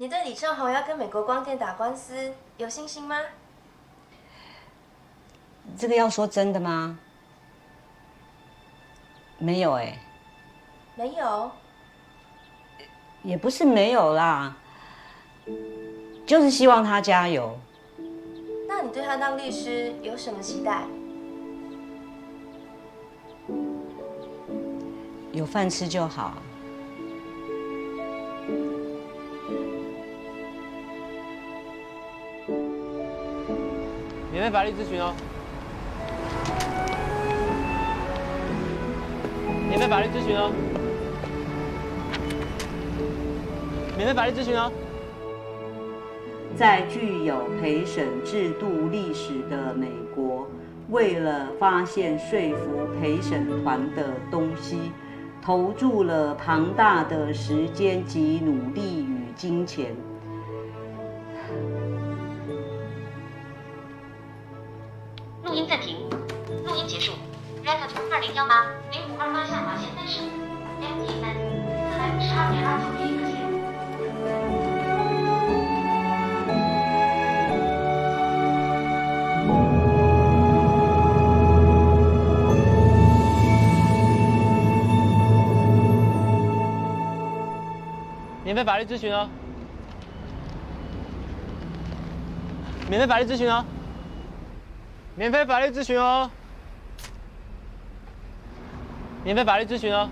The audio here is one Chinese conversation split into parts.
你对李正宏要跟美国光电打官司有信心吗？这个要说真的吗？没有哎，没有。也不是没有啦，就是希望他加油。那你对他当律师有什么期待？有饭吃就好。免费法律咨询哦，免费法律咨询哦，免费法律咨询哦。在具有陪审制度历史的美国，为了发现说服陪审团的东西，投注了庞大的时间及努力与金钱。录音暂停，录音结束。Record 2018-0528下划线35 MT 3452.29.1个键。免费法律咨询哦，免费法律咨询哦，免费法律咨询哦，免费法律咨询哦，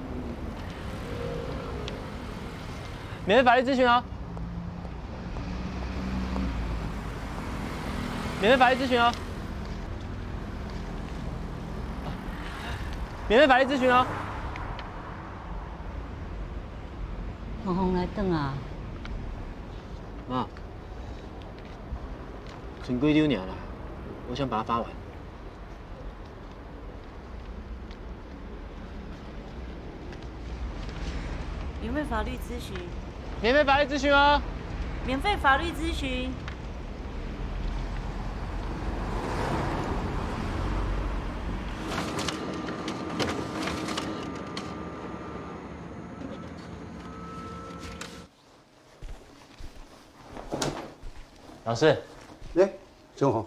免费法律咨询哦，免费法律咨询哦，免费法律咨询哦。红红来等啊！妈，存几丢鸟了，我想把它发完。免费法律咨询，免费法律咨询哦。免费法律咨询。老师，哎，正好。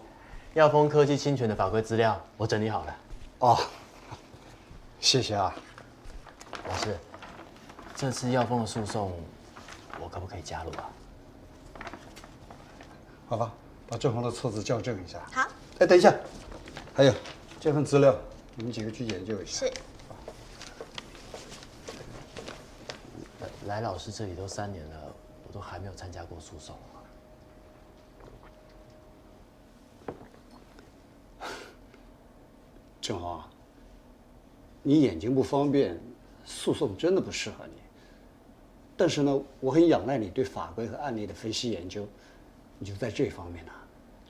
耀丰科技侵权的法规资料我整理好了。哦，谢谢啊。老师，这次耀丰的诉讼，我可不可以加入啊？好吧，把正红的错字校正一下。好。哎，等一下，还有这份资料，你们几个去研究一下。是。来老师这里都3年了，我都还没有参加过诉讼。正红啊，你眼睛不方便，诉讼真的不适合你。但是呢，我很仰赖你对法规和案例的分析研究，你就在这方面呢，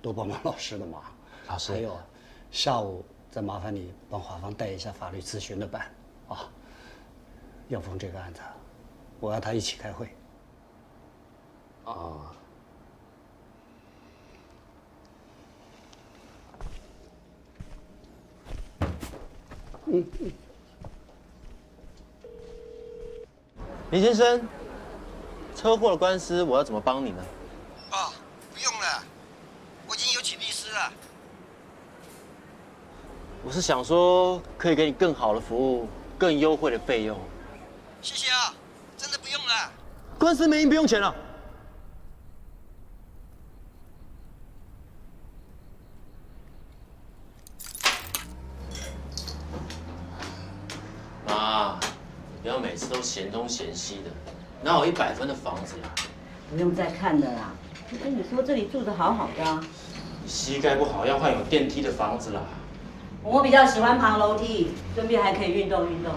多帮帮老师的忙。老师，还有啊，下午再麻烦你帮华芳带一下法律咨询的班啊。耀峰这个案子，我要他一起开会。啊。林先生，车祸的官司我要怎么帮你呢？哦，不用了，我已经有请律师了。我是想说，可以给你更好的服务，更优惠的费用。谢谢啊，真的不用了。官司没赢不用钱了。妈，不要每次都嫌东嫌西的，哪有100分的房子呀？不用再看了啦，我跟你说，这里住得好好的啊。你膝盖不好，要换有电梯的房子啦。我比较喜欢爬楼梯，顺便还可以运动运动。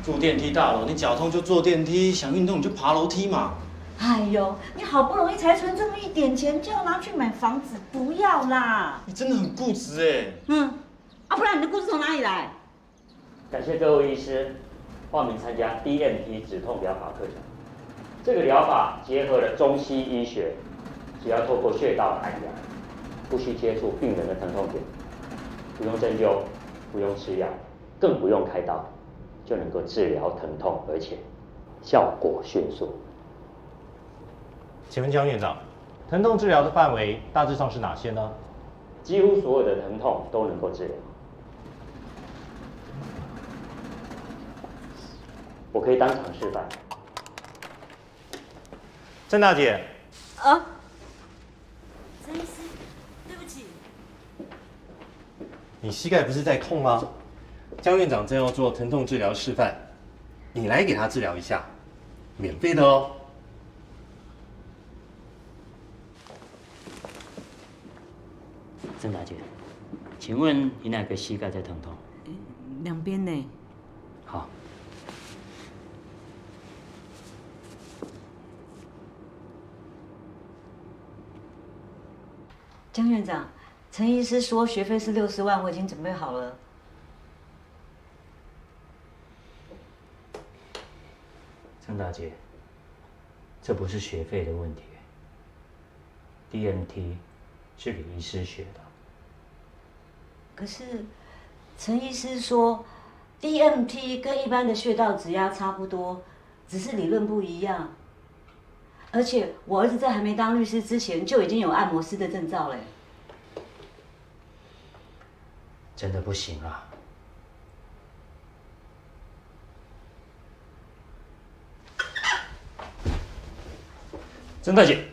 住电梯大楼，你脚痛就坐电梯，想运动你就爬楼梯嘛。哎呦，你好不容易才存这么一点钱，就要拿去买房子，不要啦。你真的很固执哎。不然你的故事从哪里来？感谢各位医师报名参加 DMT 止痛疗法课程。这个疗法结合了中西医学，只要透过穴道按压，不需接触病人的疼痛点，不用针灸，不用吃药，更不用开刀，就能够治疗疼痛，而且效果迅速。请问江院长，疼痛治疗的范围大致上是哪些呢？几乎所有的疼痛都能够治疗。我可以当场示范。郑大姐，啊，陈医师，对不起。你膝盖不是在痛吗？江院长正要做疼痛治疗示范，你来给他治疗一下，免费的哦。郑大姐，请问你哪个膝盖在疼痛？两边呢？好。江院长，陈医师说学费是60万，我已经准备好了。郑大姐，这不是学费的问题。DMT 是李医师学的。可是陈医师说 ，DMT 跟一般的穴道指压差不多，只是理论不一样。而且我儿子在还没当律师之前就已经有按摩师的证照嘞。真的不行啊！郑大姐，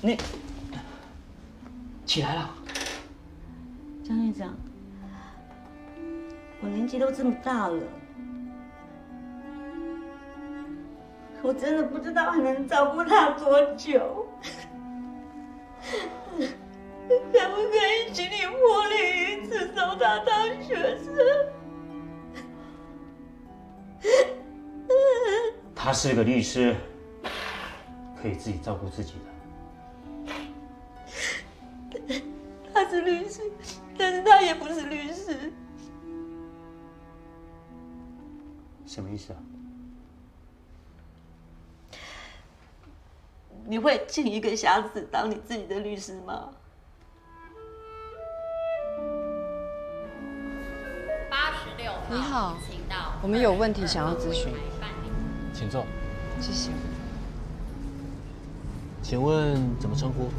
你起来了。江院长，我年纪都这么大了，我真的不知道还能照顾他多久。可不可以请你破例一次收他当学生？他是个律师，可以自己照顾自己的。他是律师，但是他也不是律师。什么意思啊？你会请一个瞎子当你自己的律师吗？你好，我们有问题想要咨询，请坐。谢谢。请问怎么称呼？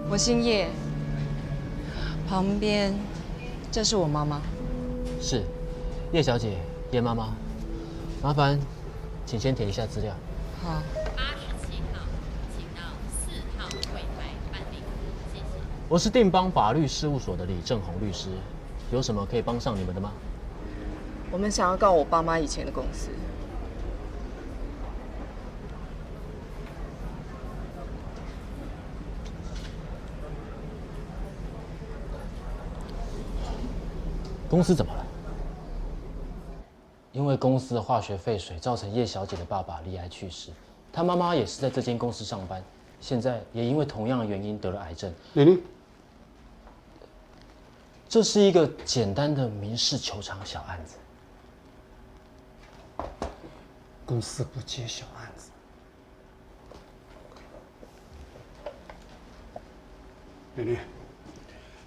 我姓叶，旁边这是我妈妈。是，叶小姐，叶妈妈，麻烦请先填一下资料。好。我是定邦法律事务所的李正宏律师，有什么可以帮上你们的吗？我们想要告我爸妈以前的公司。公司怎么了？因为公司的化学废水造成叶小姐的爸爸罹癌去世，她妈妈也是在这间公司上班，现在也因为同样的原因得了癌症。玲玲，这是一个简单的民事求偿小案子。公司不接小案子。玲玲，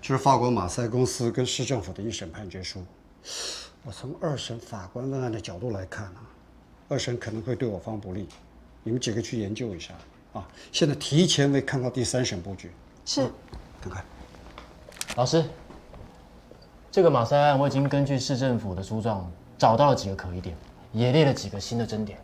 这是法国马赛公司跟市政府的一审判决书。我从2审法官问案的角度来看啊，2审可能会对我方不利，你们几个去研究一下啊。现在提前为看到第3审布局。是，看看。老师，这个马赛案我已经根据市政府的诉状找到了几个可疑点，也列了几个新的争点。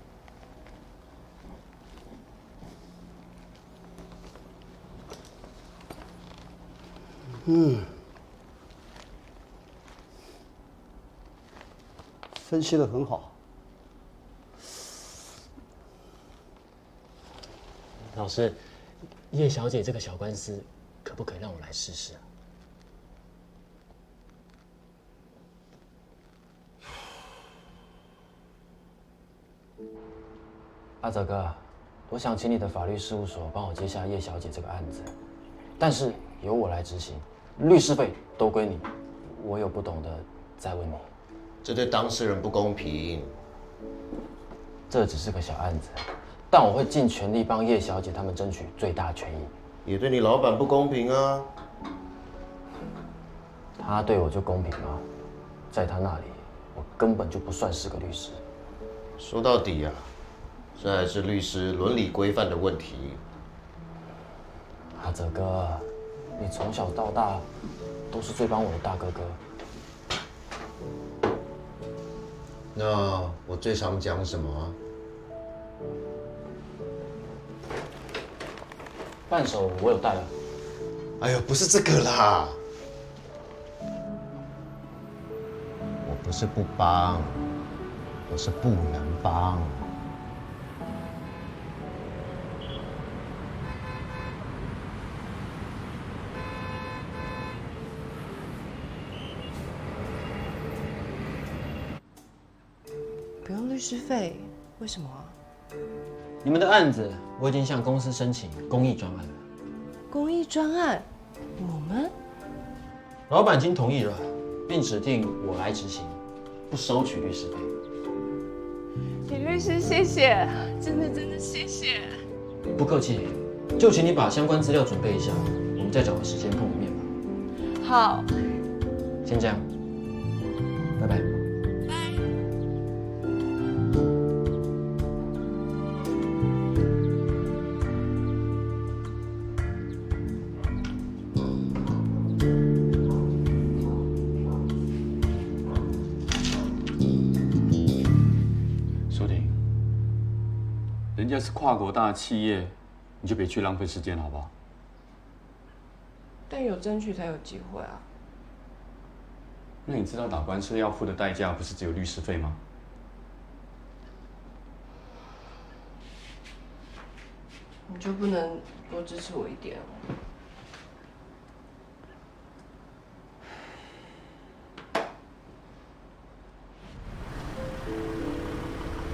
分析得很好。老师，叶小姐这个小官司，可不可以让我来试试啊？阿泽哥，我想请你的法律事务所帮我接下叶小姐这个案子，但是由我来执行，律师费都归你。我有不懂的再问你。这对当事人不公平。这只是个小案子，但我会尽全力帮叶小姐他们争取最大权益。也对你老板不公平啊。他对我就公平吗？在他那里，我根本就不算是个律师。说到底啊，这还是律师伦理规范的问题。阿泽哥，你从小到大都是最帮我的大哥哥。那我最常讲什么啊？伴手我有带了。哎呦，不是这个啦，我不是不帮，我是不能帮。不用律师费，为什么啊？你们的案子我已经向公司申请公益专案了，公益专案，我们老板已经同意了，并指定我来执行，不收取律师费。李律师，谢谢，真的谢谢。不客气，就请你把相关资料准备一下，我们再找个时间碰个面吧。好，先这样，拜拜。人家是跨国大企业，你就别去浪费时间，好不好？但有争取才有机会啊。那你知道打官司要付的代价不是只有律师费吗？你就不能多支持我一点哦？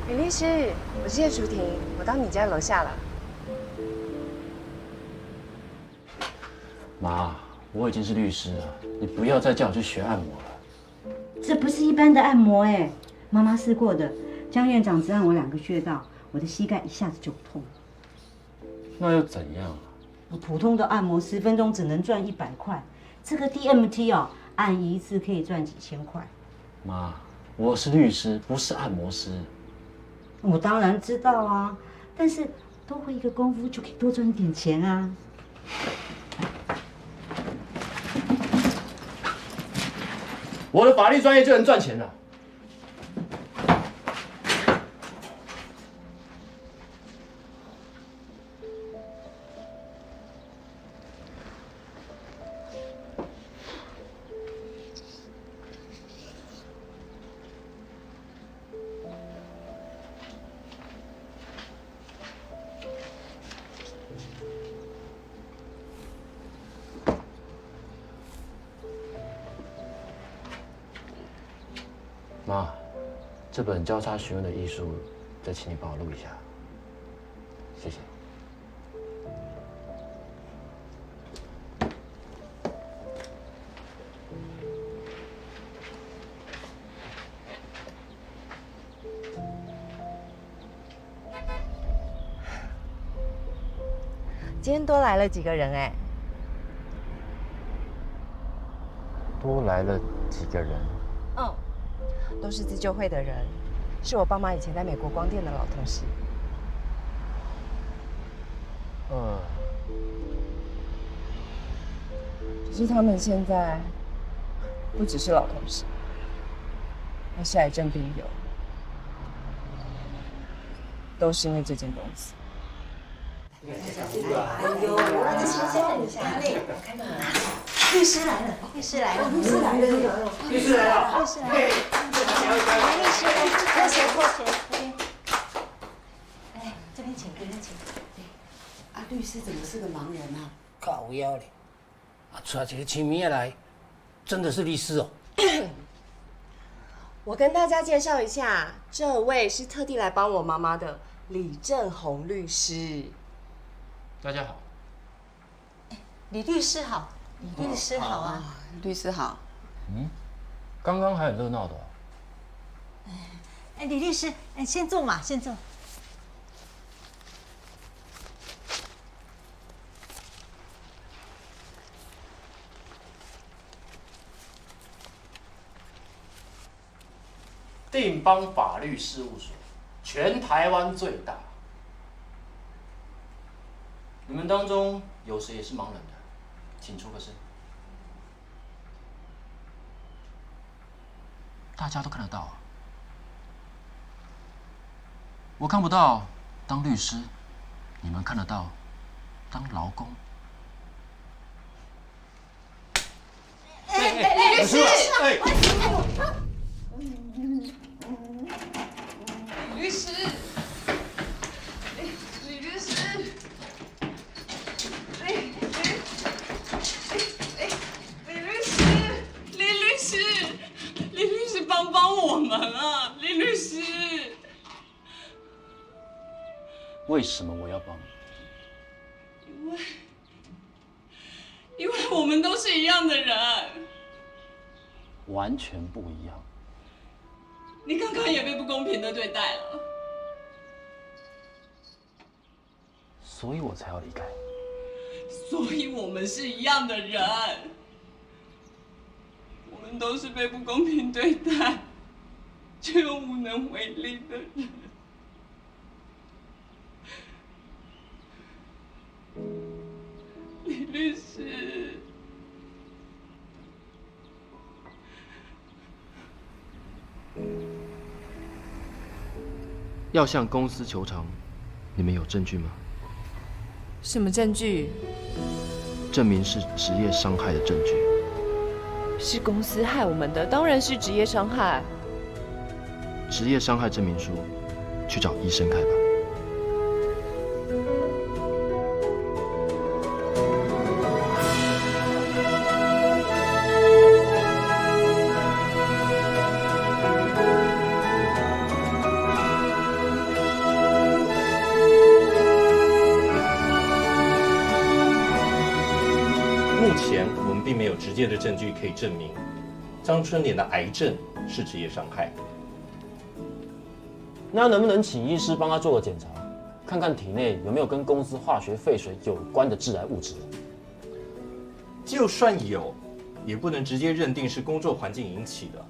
李律师，我是叶淑婷，我到你家楼下了。妈，我已经是律师了，你不要再叫我去学按摩了。这不是一般的按摩哎，妈妈试过的，江院长只按我2个穴道，我的膝盖一下子就痛。那又怎样啊？普通的按摩10分钟只能赚100块，这个 DMT 哦，按一次可以赚几千块。妈，我是律师，不是按摩师。我当然知道啊，但是多会一个功夫就可以多赚一点钱啊。我的法律专业就能赚钱了。妈，这本交叉询问的艺术，再请你帮我录一下，谢谢。今天多来了几个人哎？多来了几个人？嗯，都是自救会的人，是我爸妈以前在美国光电的老同事。只是他们现在不只是老同事，还是癌症病友，都是因为这间公司。哎呦，这先生一下，我看到了，律师来了，律师来了，律师来了，律师来了，律师来了，来，律师来，脱鞋脱鞋，这边，来，这边请，这边请。啊，律师怎么是个盲人啊？靠腰嘞！啊，出来这个清明来，真的是律师哦。我跟大家介绍一下，这位是特地来帮我妈妈的李正宏律师。大家好。李律师好，李律师好啊，律师好。嗯，刚刚还很热闹的哦。哎，李律师，哎，先坐嘛，先坐。定邦法律事务所，全台湾最大，你们当中有谁也是盲人的，请出个声。大家都看得到啊。我看不到当律师，你们看得到当劳工。李律师，李律师，李律师，李律师，帮我们啊！李律师，为什么我要帮你？因为我们都是一样的人。完全不一样。你刚刚也被不公平的对待了，所以我才要离开。所以我们是一样的人。我们都是被不公平对待，却又无能为力的人。李律师，要向公司求偿，你们有证据吗？什么证据？证明是职业伤害的证据。是公司害我们的，当然是职业伤害。职业伤害证明书，去找医生开吧。目前我们并没有直接的证据可以证明张春莲的癌症是职业伤害。那能不能请医师帮他做个检查，看看体内有没有跟公司化学废水有关的致癌物质？就算有，也不能直接认定是工作环境引起的，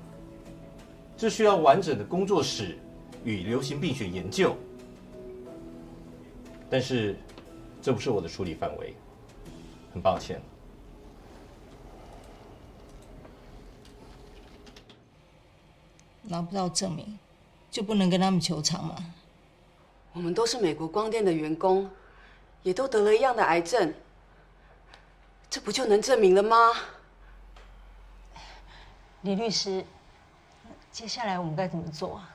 这需要完整的工作史与流行病学研究。但是，这不是我的处理范围，很抱歉。拿不到证明，就不能跟他们求偿吗？我们都是美国光电的员工，也都得了一样的癌症，这不就能证明了吗？李律师，接下来我们该怎么做啊？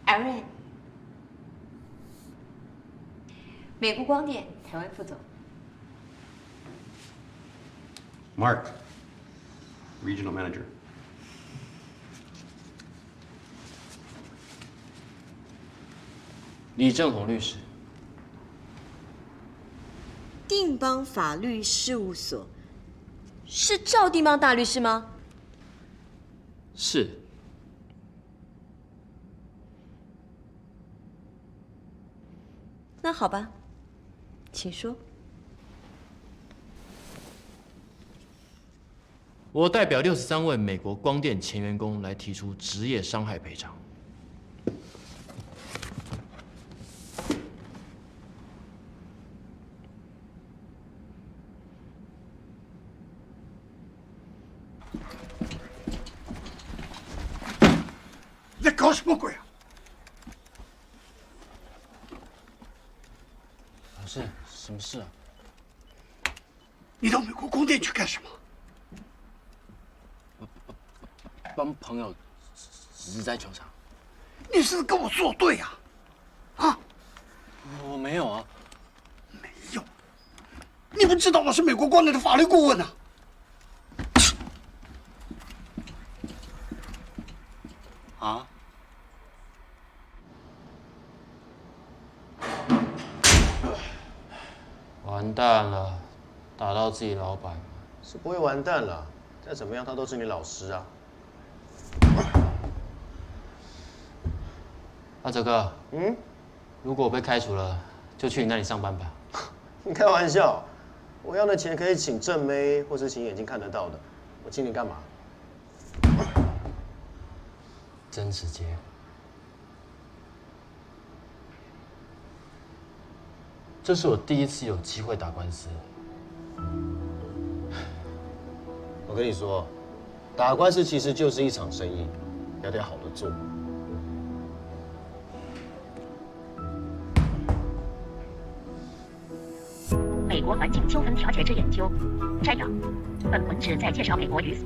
艾瑞，美国光电台湾副总 Mark, Regional Manager. 李正宏律师。定邦法律事务所，是赵定邦大律师吗？是。那好吧，请说。我代表63位美国光电前员工来提出职业伤害赔偿。你在搞什么鬼啊？老师，什么事啊？你到美国光电去干什么？帮朋友死在球场。你是跟我作对呀？啊？我没有啊。没有？你不知道我是美国光电的法律顾问啊？啊？完蛋了，打到自己老板。是不会完蛋了，再怎么样他都是你老师啊。阿哲哥，如果我被开除了，就去你那里上班吧。你开玩笑，我要的钱可以请正妹，或是请眼睛看得到的。我请你干嘛？真直接。这是我第一次有机会打官司。我跟你说，打官司其实就是一场生意，要得好的做。美国环境纠纷调解之研究摘要：本文旨在介绍美国与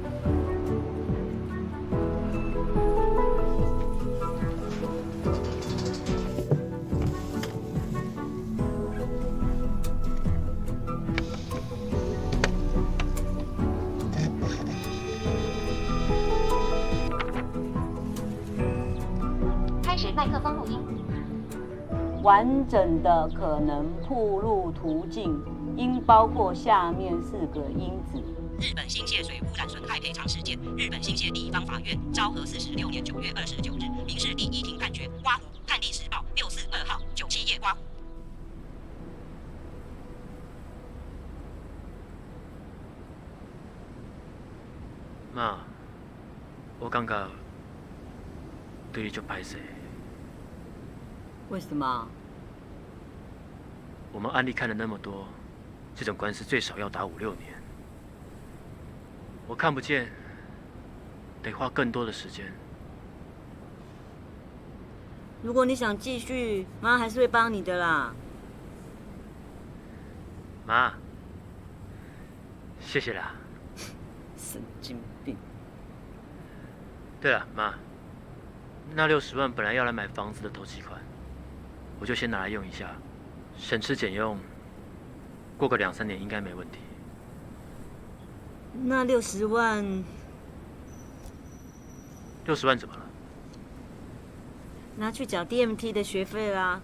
开始麦克风录音。完整的可能暴露途径应包括下面4个因子：日本新泻水污染损害赔偿事件，日本新泻地方法院昭和46年9月29日民事第1庭判决，刮胡判例时报642号97页刮胡。妈，我感觉对你就歹势。为什么？我们案例看了那么多，这种官司最少要打5、6年。我看不见，得花更多的时间。如果你想继续，妈还是会帮你的啦。妈，谢谢啦。神经病。对了，妈，那60万本来要来买房子的头期款，我就先拿来用一下，省吃俭用，过个2、3年应该没问题。那60万？60万怎么了？拿去缴 DMT 的学费啦。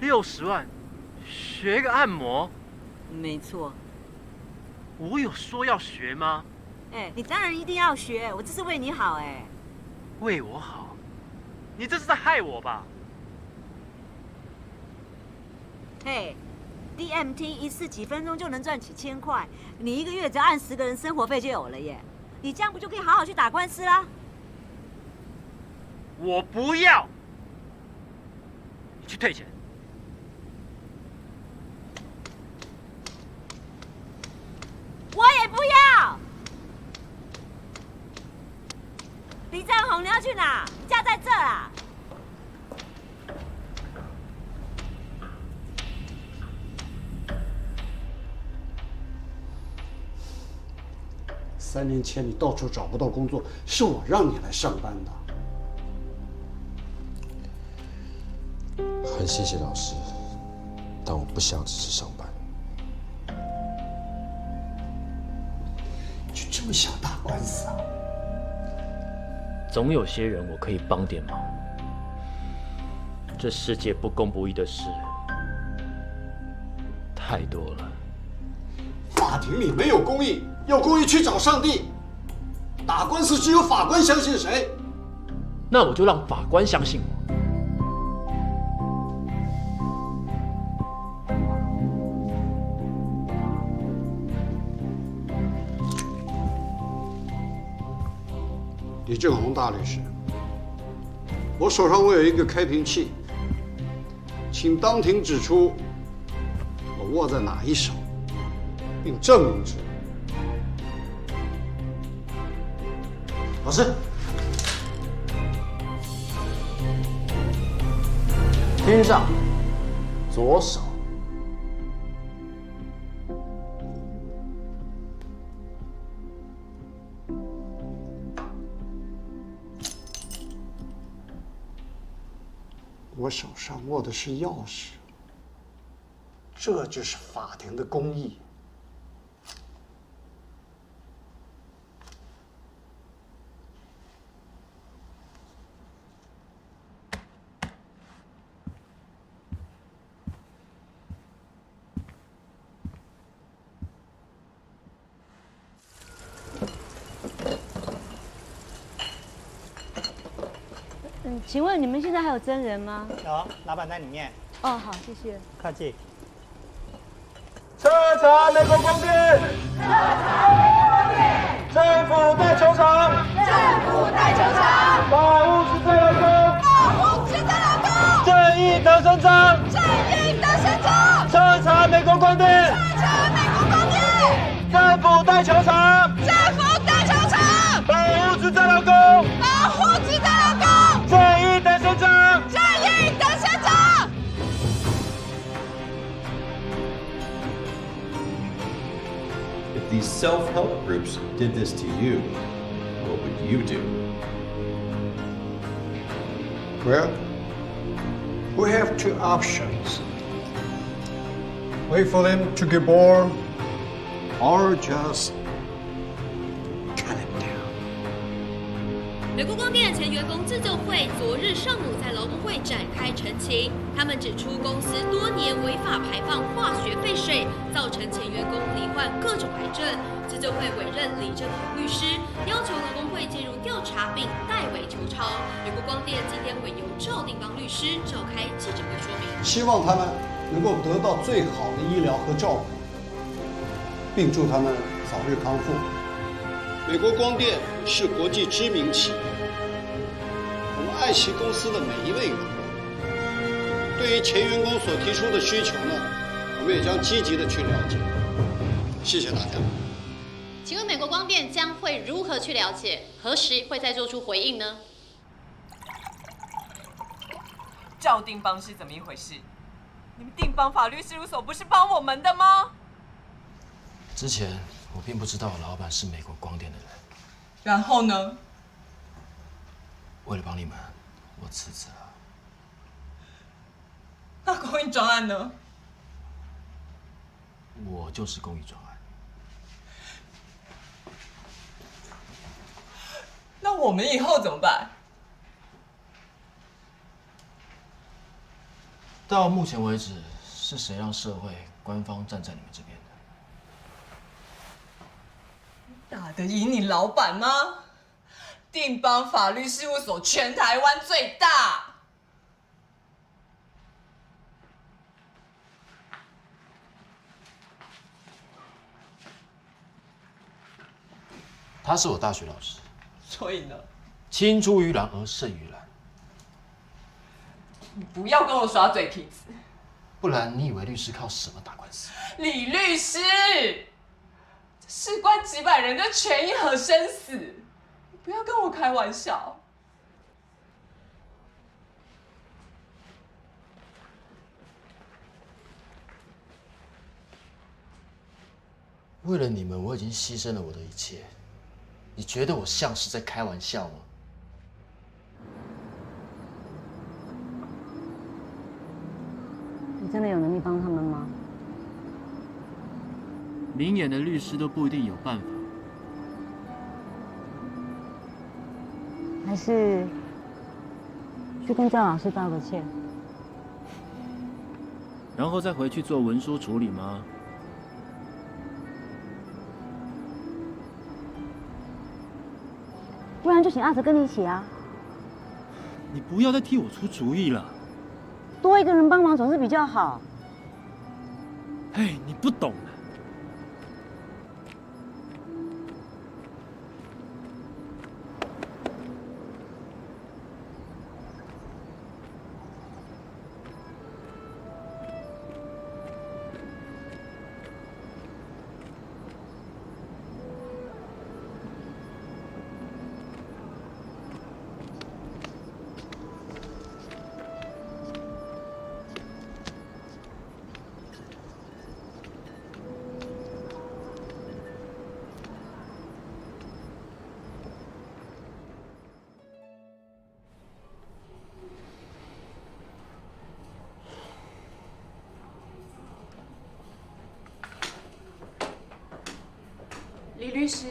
60万，学个按摩？没错。我有说要学吗？你当然一定要学，我这是为你好为我好？你这是在害我吧？DMT 一次几分钟就能赚几千块，你1个月只要按10个人生活费就有了耶。你这样不就可以好好去打官司啦？我不要，你去退钱。我也不要。李占宏，你要去哪？家在这啊。3年前你到处找不到工作，是我让你来上班的。很谢谢老师，但我不想只是上班。就这么想打官司啊？总有些人我可以帮点忙。这世界不公不义的事太多了。法庭里没有公义，要公义去找上帝。打官司只有法官相信谁？那我就让法官相信我。李正宏大律师，我手上有一个开瓶器，请当庭指出我握在哪一手，并证明之。老师，听上，左手。我手上握的是钥匙，这就是法庭的公义。请问你们现在还有真人吗？有，老板在里面。哦，好，谢谢。客气。查美国光电！政府带球场！保护职业劳工！正义的伸张！彻查美国光电！政府带球场！保护职业劳工！正义的伸张！If these self-help groups did this to you, what would you do? Well, we have two options. Wait for them to get born, or just cut it down. 美国光电前员工自救会昨日上午在劳工会展开陈情，他们指出公司多年违法排放化学废水，造成前员工罹患各种癌症。自救会委任李正宏律师，要求劳工会介入调查并代为求偿。美国光电今天会由赵定邦律师召开记者会说明，希望他们能够得到最好的医疗和照顾，并祝他们早日康复。美国光电是国际知名企业，我们爱惜公司的每一位员工。对于前员工所提出的需求呢，我们也将积极的去了解。谢谢大家。请问美国光电将会如何去了解？何时会再做出回应呢？赵定邦是怎么一回事？你们定邦法律事务所不是帮我们的吗？之前我并不知道老板是美国光电的人，然后呢？为了帮你们，我辞职了。那公益专案呢？我就是公益专案。那我们以后怎么办？到目前为止，是谁让社会官方站在你们这边的？打得赢你老板吗？定邦法律事务所全台湾最大。他是我大学老师，所以呢？青出于蓝而胜于蓝。你不要跟我耍嘴皮子，不然你以为律师靠什么打官司？李律师，这事关几百人的权益和生死，你不要跟我开玩笑。为了你们，我已经牺牲了我的一切。你觉得我像是在开玩笑吗？你真的有能力帮他们吗？明眼的律师都不一定有办法。还是去跟赵老师道个歉？然后再回去做文书处理吗？不然就请阿哲跟你一起啊。你不要再替我出主意了。多一个人帮忙总是比较好。嘿，你不懂的。李律师，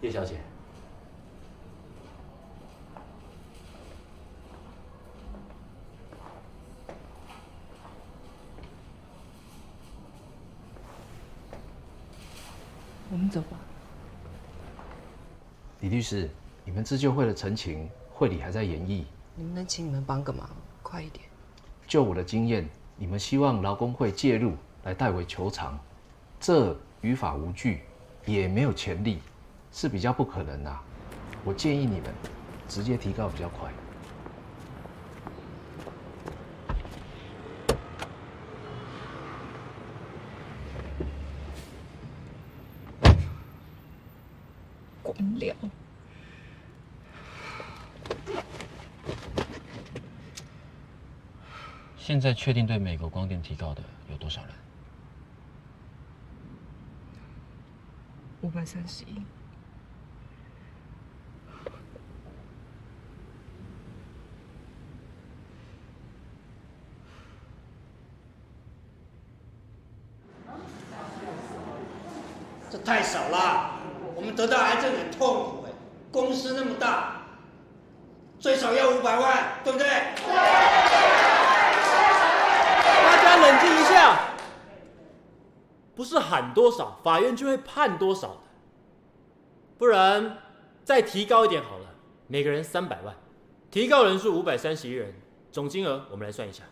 叶小姐，我们走吧。李律师，你们自救会的陈情会理还在研议，能不能请你们帮个忙，快一点？就我的经验，你们希望劳工会介入来代为求偿，这于法无据，也没有权利，是比较不可能啊。我建议你们直接提告比较快。官僚。现在确定对美国光电提告的有多少人？531。这太少了，我们得到癌症很痛苦哎，公司那么大，最少要500万，对不对？大家冷静一下，不是喊多少，法院就会判多少的。不然再提高一点好了，每个人300万，提告人数531人，总金额我们来算一下。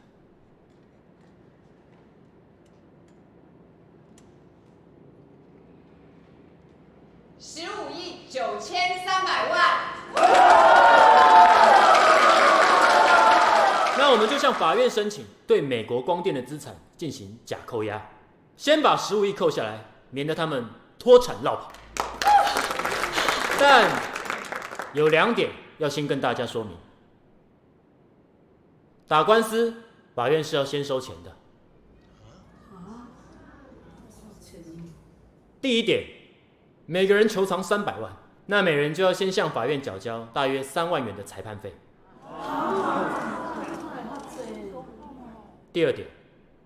15.93亿。那我们就向法院申请对美国光电的资产进行假扣押，先把15亿扣下来，免得他们脱产落跑。但有2点要先跟大家说明：打官司，法院是要先收钱的。第一点，每个人求偿300万，那每人就要先向法院缴交大约3万元的裁判费。第二点，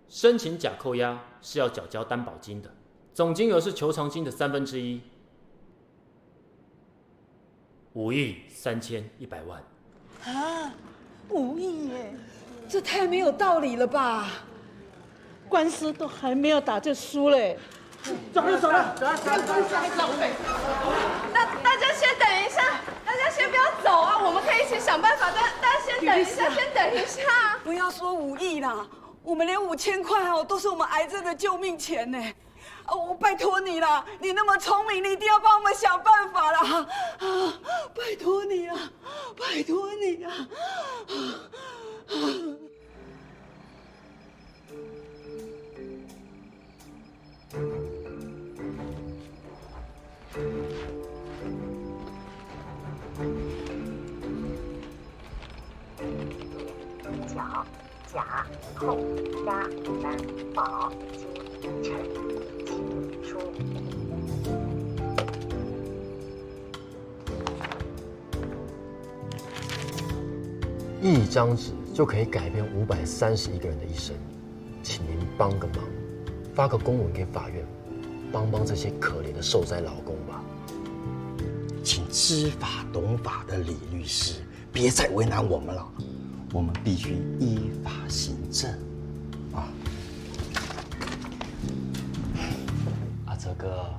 申请假扣押是要缴交担保金的，总金额是求偿金的1/3，5亿3100万。啊，5亿耶，这太没有道理了吧？官司都还没有打就输嘞。走了，大家先等一下，大家先不要走啊，我们可以一起想办法。大家先等一下，先等一下。不要说5亿啦，我们连5000块哦，都是我们癌症的救命钱呢。我拜托你啦，你那么聪明，你一定要帮我们想办法啦！拜托你啊，拜托你啊！假扣押担保金陈情书。一张纸就可以改变531个人的一生，请您帮个忙，发个公文给法院，帮帮这些可怜的受灾劳工吧。请知法懂法的李律师别再为难我们了，我们必须依法行政啊！阿哲哥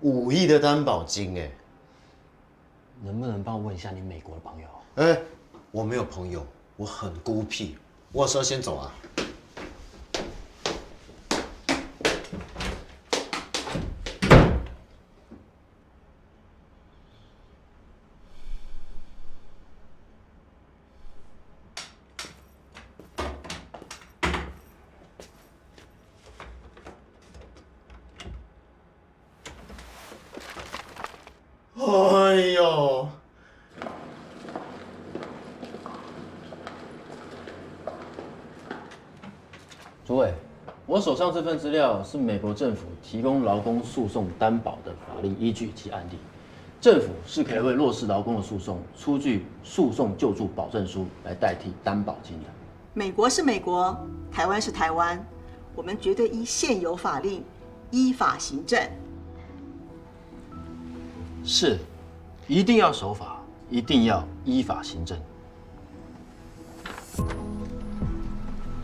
，5亿的担保金哎，能不能帮我问一下你美国的朋友？哎，我没有朋友，我很孤僻，我是要先走啊。哎呦！主委，我手上这份资料是美国政府提供劳工诉讼担保的法律依据及案例，政府是可以为弱势劳工的诉讼出具诉讼救助保证书来代替担保金的。美国是美国，台湾是台湾，我们绝对依现有法令依法行政。是，一定要守法，一定要依法行政。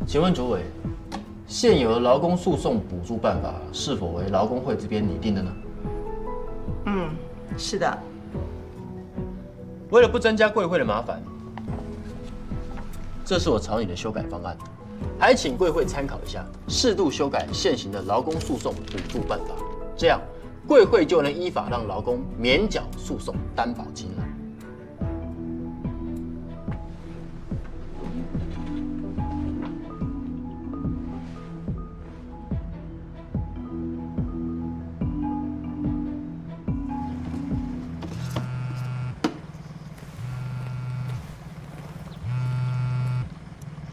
请问主委，现有的劳工诉讼补助办法是否为劳工会这边拟定的呢？是的。为了不增加贵会的麻烦，这是我草拟的修改方案，还请贵会参考一下，适度修改现行的劳工诉讼补助办法，这样贵会就能依法让劳工免缴诉讼担保金了。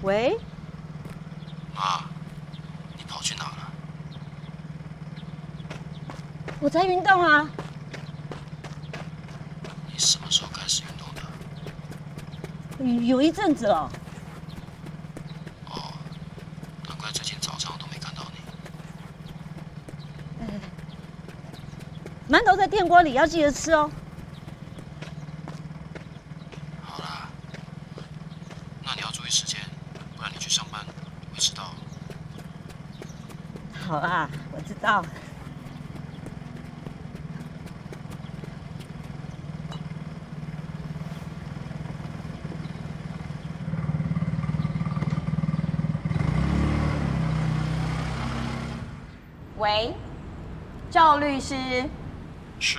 喂，妈，你跑去哪了？我在运动啊。你什么时候开始运动的？有一阵子了。哦，难怪最近早上都没看到你。馒头在电锅里，要记得吃哦。好啦，那你要注意时间，不然你去上班会迟到。好啦，我知道。喂，赵律师。是。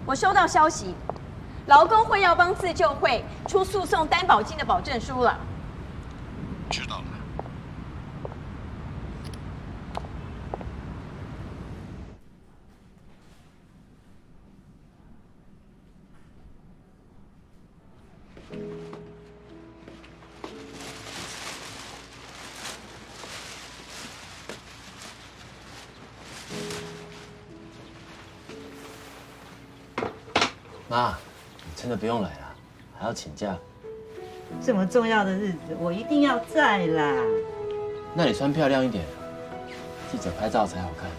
我收到消息，劳工会要帮自救会出诉讼担保金的保证书了。知道了。妈，你真的不用来了，还要请假？这么重要的日子，我一定要在啦。那你穿漂亮一点，记者拍照才好看。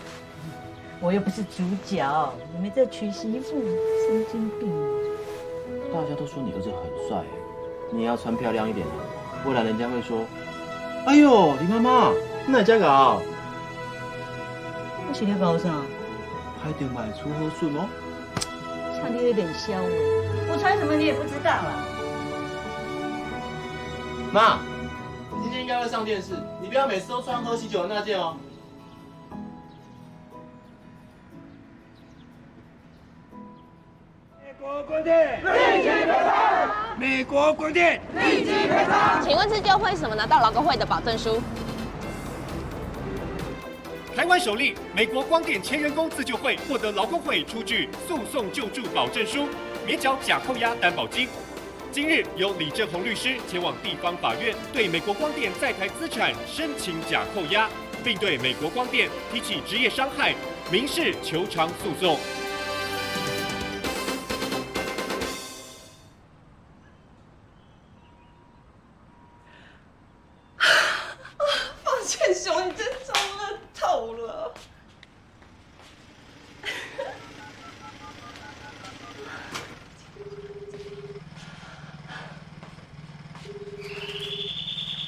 我又不是主角，你们在娶媳妇，神经病！大家都说你儿子很帅，你也要穿漂亮一点啊，不然人家会说：“哎呦，李妈妈，那你在搞？”我是在搞啥？拍点买出好顺哦。像你有点消哎，我穿什么你也不知道啊。妈，你今天应该会上电视，你不要每次都穿喝喜酒的那件哦。美国光电立即赔偿！美国光电立即赔偿！请问自救会怎么拿到劳工会的保证书？台湾首例，美国光电前员工自救会获得劳工会出具诉讼救助保证书，免缴假扣押担保金。今日由李正宏律师前往地方法院，对美国光电在台资产申请假扣押，并对美国光电提起职业伤害民事求偿诉讼。抱歉，兄，你真中了头了。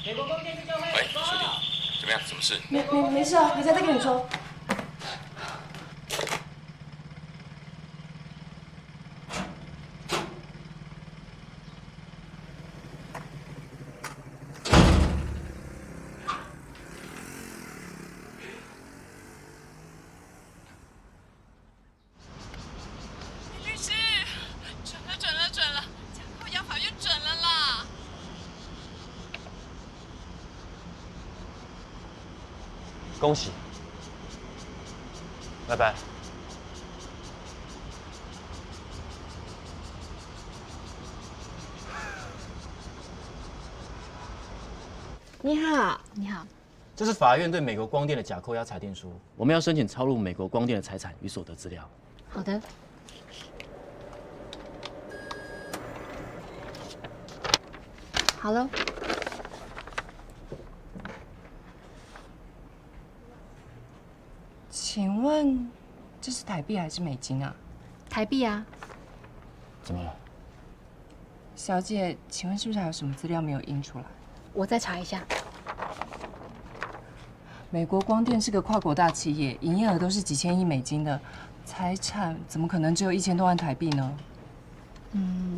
美国光电自救会，喂，学弟，怎么样？什么事？没事啊，回家再跟你说。律师，准了，假扣押法院准了啦。恭喜，拜拜。你好，你好。这是法院对美国光电的假扣押裁定书，我们要申请抄录美国光电的财产与所得资料。好的。好了。请问这是台币还是美金啊？台币啊。怎么了？小姐，请问是不是还有什么资料没有印出来？我再查一下。美国光电是个跨国大企业，营业额都是几千亿美金的，财产怎么可能只有1000多万台币呢？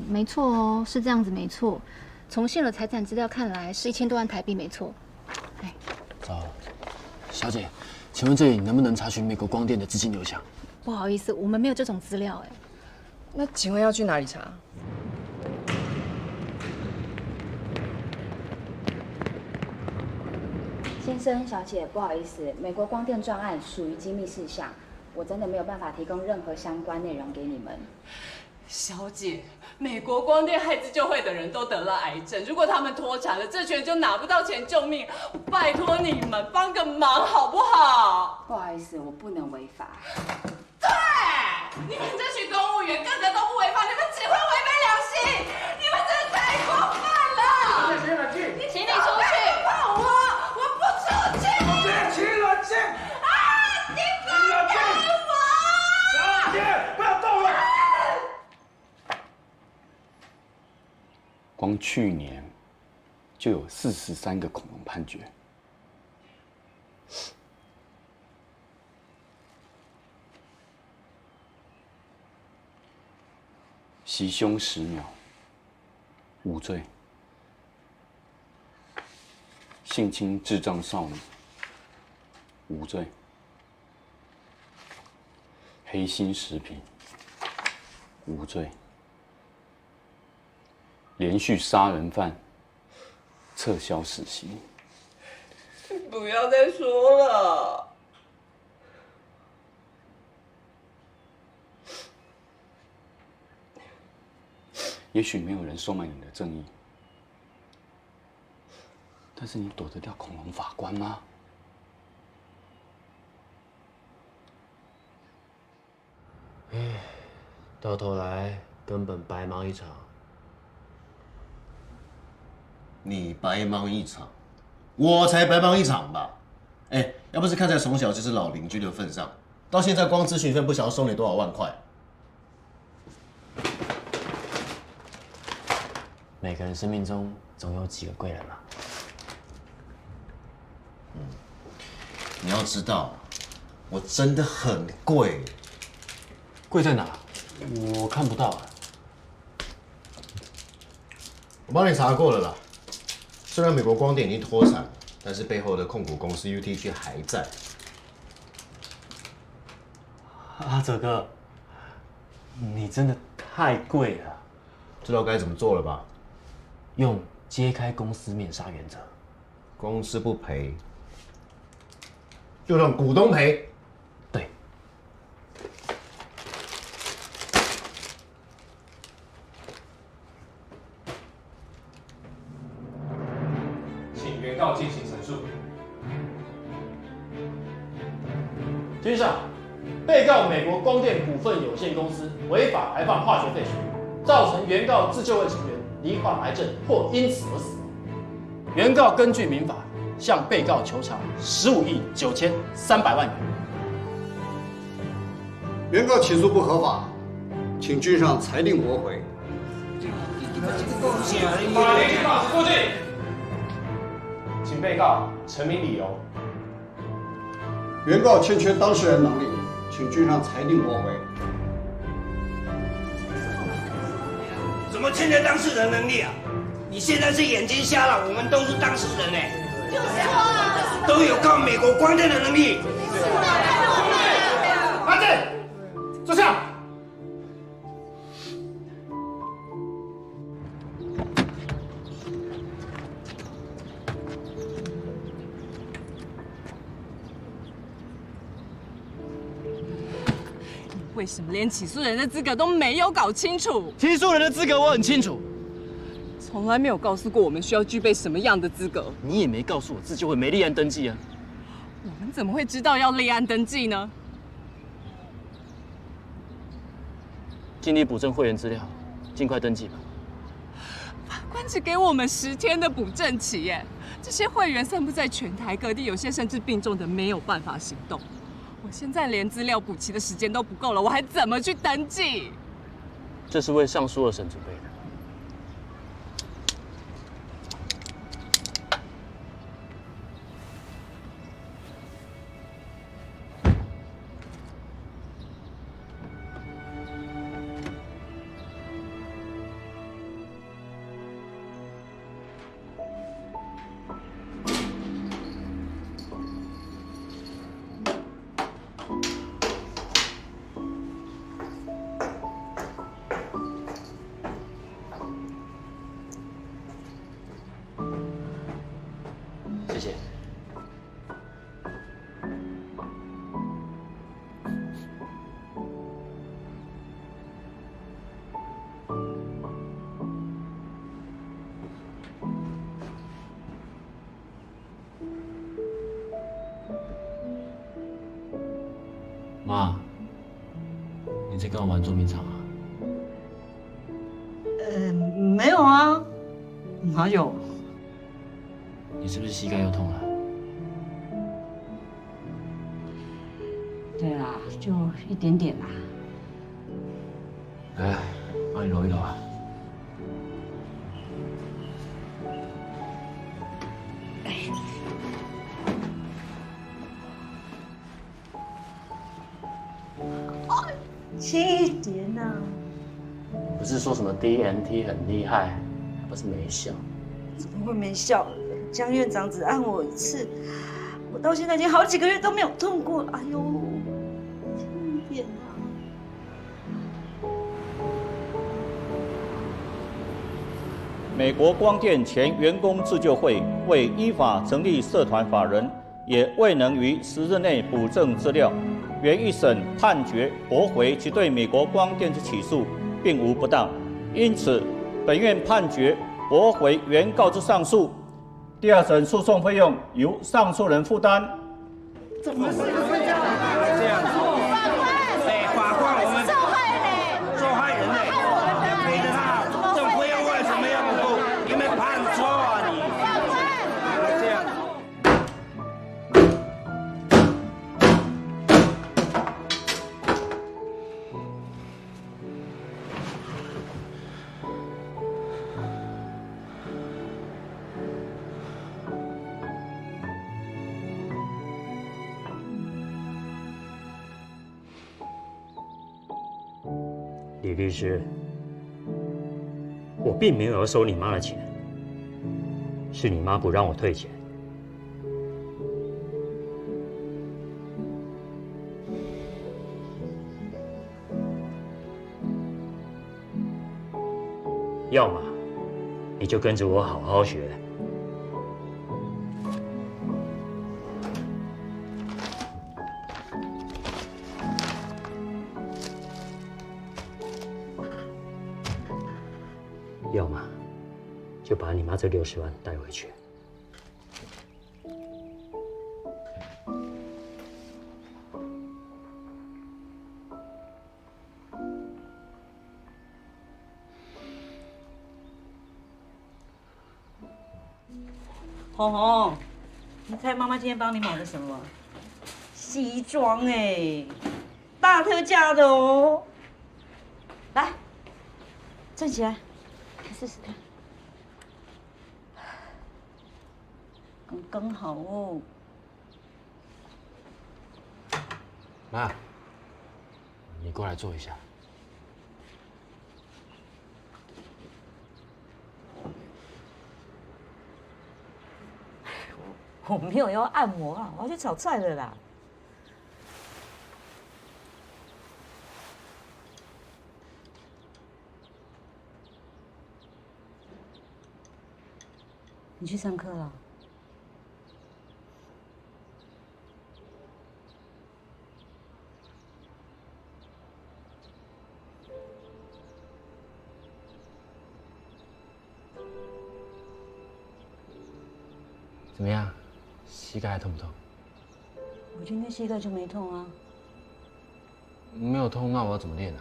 没错哦，是这样子没错。从现有财产资料看来是1000多万台币，没错。哎，糟了，小姐，请问这里能不能查询美国光电的资金流向？不好意思，我们没有这种资料。哎，那请问要去哪里查？先生、小姐，不好意思，美国光电专案属于机密事项，我真的没有办法提供任何相关内容给你们。小姐，美国光电害自救会的人都得了癌症，如果他们脱产了，这群人就拿不到钱救命。拜托你们帮个忙好不好？不好意思，我不能违法。对，你们这群公务员个个都不违法，你们只会违背良心，你们真的太过分了！冷静，请你出去！碰我不出去！冷静！啊！你放开我！小姐，不要动了！光去年就有43个恐龙判决。袭胸10秒，无罪；性侵智障少女，无罪；黑心食品，无罪；连续杀人犯，撤销死刑。不要再说了。也许没有人收买你的正义，但是你躲得掉恐龙法官吗？到头来根本白忙一场。你白忙一场，我才白忙一场吧？哎，要不是看在从小就是老邻居的份上，到现在光咨询费不晓得收你多少万块。每个人生命中总有几个贵人嘛。你要知道，我真的很贵。贵在哪？我看不到啊。我帮你查过了啦。虽然美国光电已经脱产，但是背后的控股公司 UTG 还在。阿哲哥，你真的太贵了。知道该怎么做了吧？用揭开公司面纱原则，公司不赔，就让股东赔。对。请原告进行陈述。君上，被告美国光电股份有限公司违法排放化学废水，造成原告自救会成员罹患癌症或因此而死。原告根据民法向被告求偿15亿9300万元。原告起诉不合法，请君上裁定驳回。法庭请保持肃静，请被告陈明理由。原告欠缺当事人能力，请君上裁定驳回。怎么欠缺当事人能力啊？你现在是眼睛瞎了，我们都是当事人哎。就是说，都有靠美国光电的能力。安静，坐下。为什么连起诉人的资格都没有搞清楚？起诉人的资格我很清楚，从来没有告诉过我们需要具备什么样的资格。你也没告诉我自救会没立案登记啊。我们怎么会知道要立案登记呢？尽力补正会员资料，尽快登记吧。法官只给我们10天的补正期耶，这些会员散布在全台各地，有些甚至病重的没有办法行动。我现在连资料补齐的时间都不够了，我还怎么去登记？这是为上诉二审准备的。妈，你在跟我玩捉迷藏啊？没有啊，哪有？你是不是膝盖又痛了？对啦，就一点点啦。来，帮你揉一揉啊。轻一点呐。不是说什么 DMT 很厉害，还不是没效。怎么会没效？江院长只按我一次，我到现在已经好几个月都没有痛过了。哎呦，轻一点啊！美国光电前员工自救会未依法成立社团法人，也未能于10日内补正资料，原一审判决驳回其对美国光电之起诉，并无不当，因此本院判决驳回原告之上诉。第二审诉讼费用由上诉人负担。怎么是这样？这样子，对，法官我们受害人，受害人呢，要陪着他，政府要为什么要不顾？你们判错啊你！这样。李律师，我并没有要收你妈的钱，是你妈不让我退钱。要么你就跟着我好好学，要么就把你妈这60万带回去。红红，你猜妈妈今天帮你买的什么？西装哎，大特价的哦。来，站起来，来试试看。刚刚好哦。妈，你过来坐一下。我没有要按摩啊，我要去炒菜了啦。你去上课了？怎么样？膝盖还痛不痛？我今天膝盖就没痛啊。没有痛，那我要怎么练啊？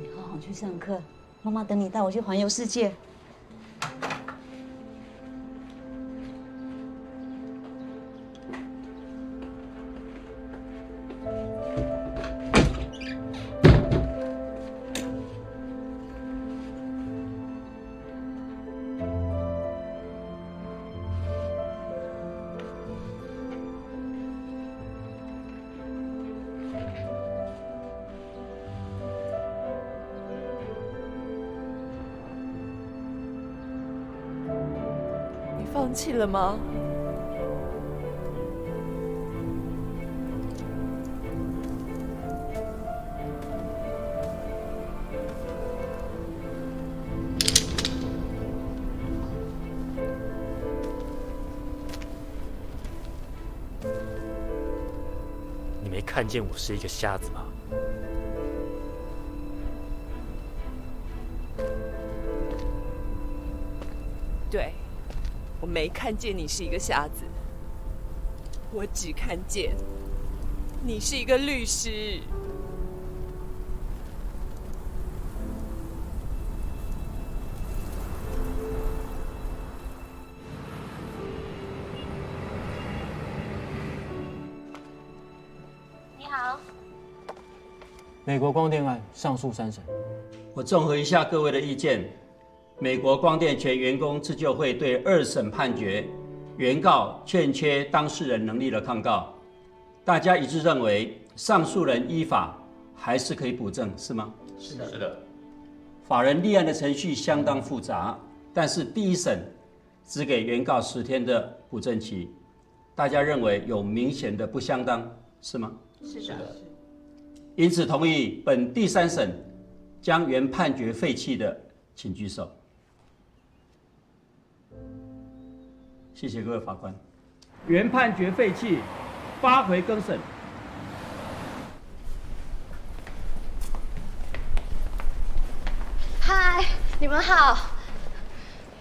你好好去上课，妈妈等你带我去环游世界。放弃了吗？你没看见我是一个瞎子吗？对。我没看见你是一个瞎子，我只看见你是一个律师。你好，美国光电案上诉3审。我综合一下各位的意见，美国光电前员工自救会对2审判决，原告欠缺当事人能力的抗告，大家一致认为上诉人依法还是可以补正，是吗？是的，是的。法人立案的程序相当复杂，但是第1审只给原告10天的补正期，大家认为有明显的不相当，是吗？是的。因此同意本第3审将原判决废弃的，请举手。谢谢各位法官。原判决废弃，发回更审。嗨，你们好，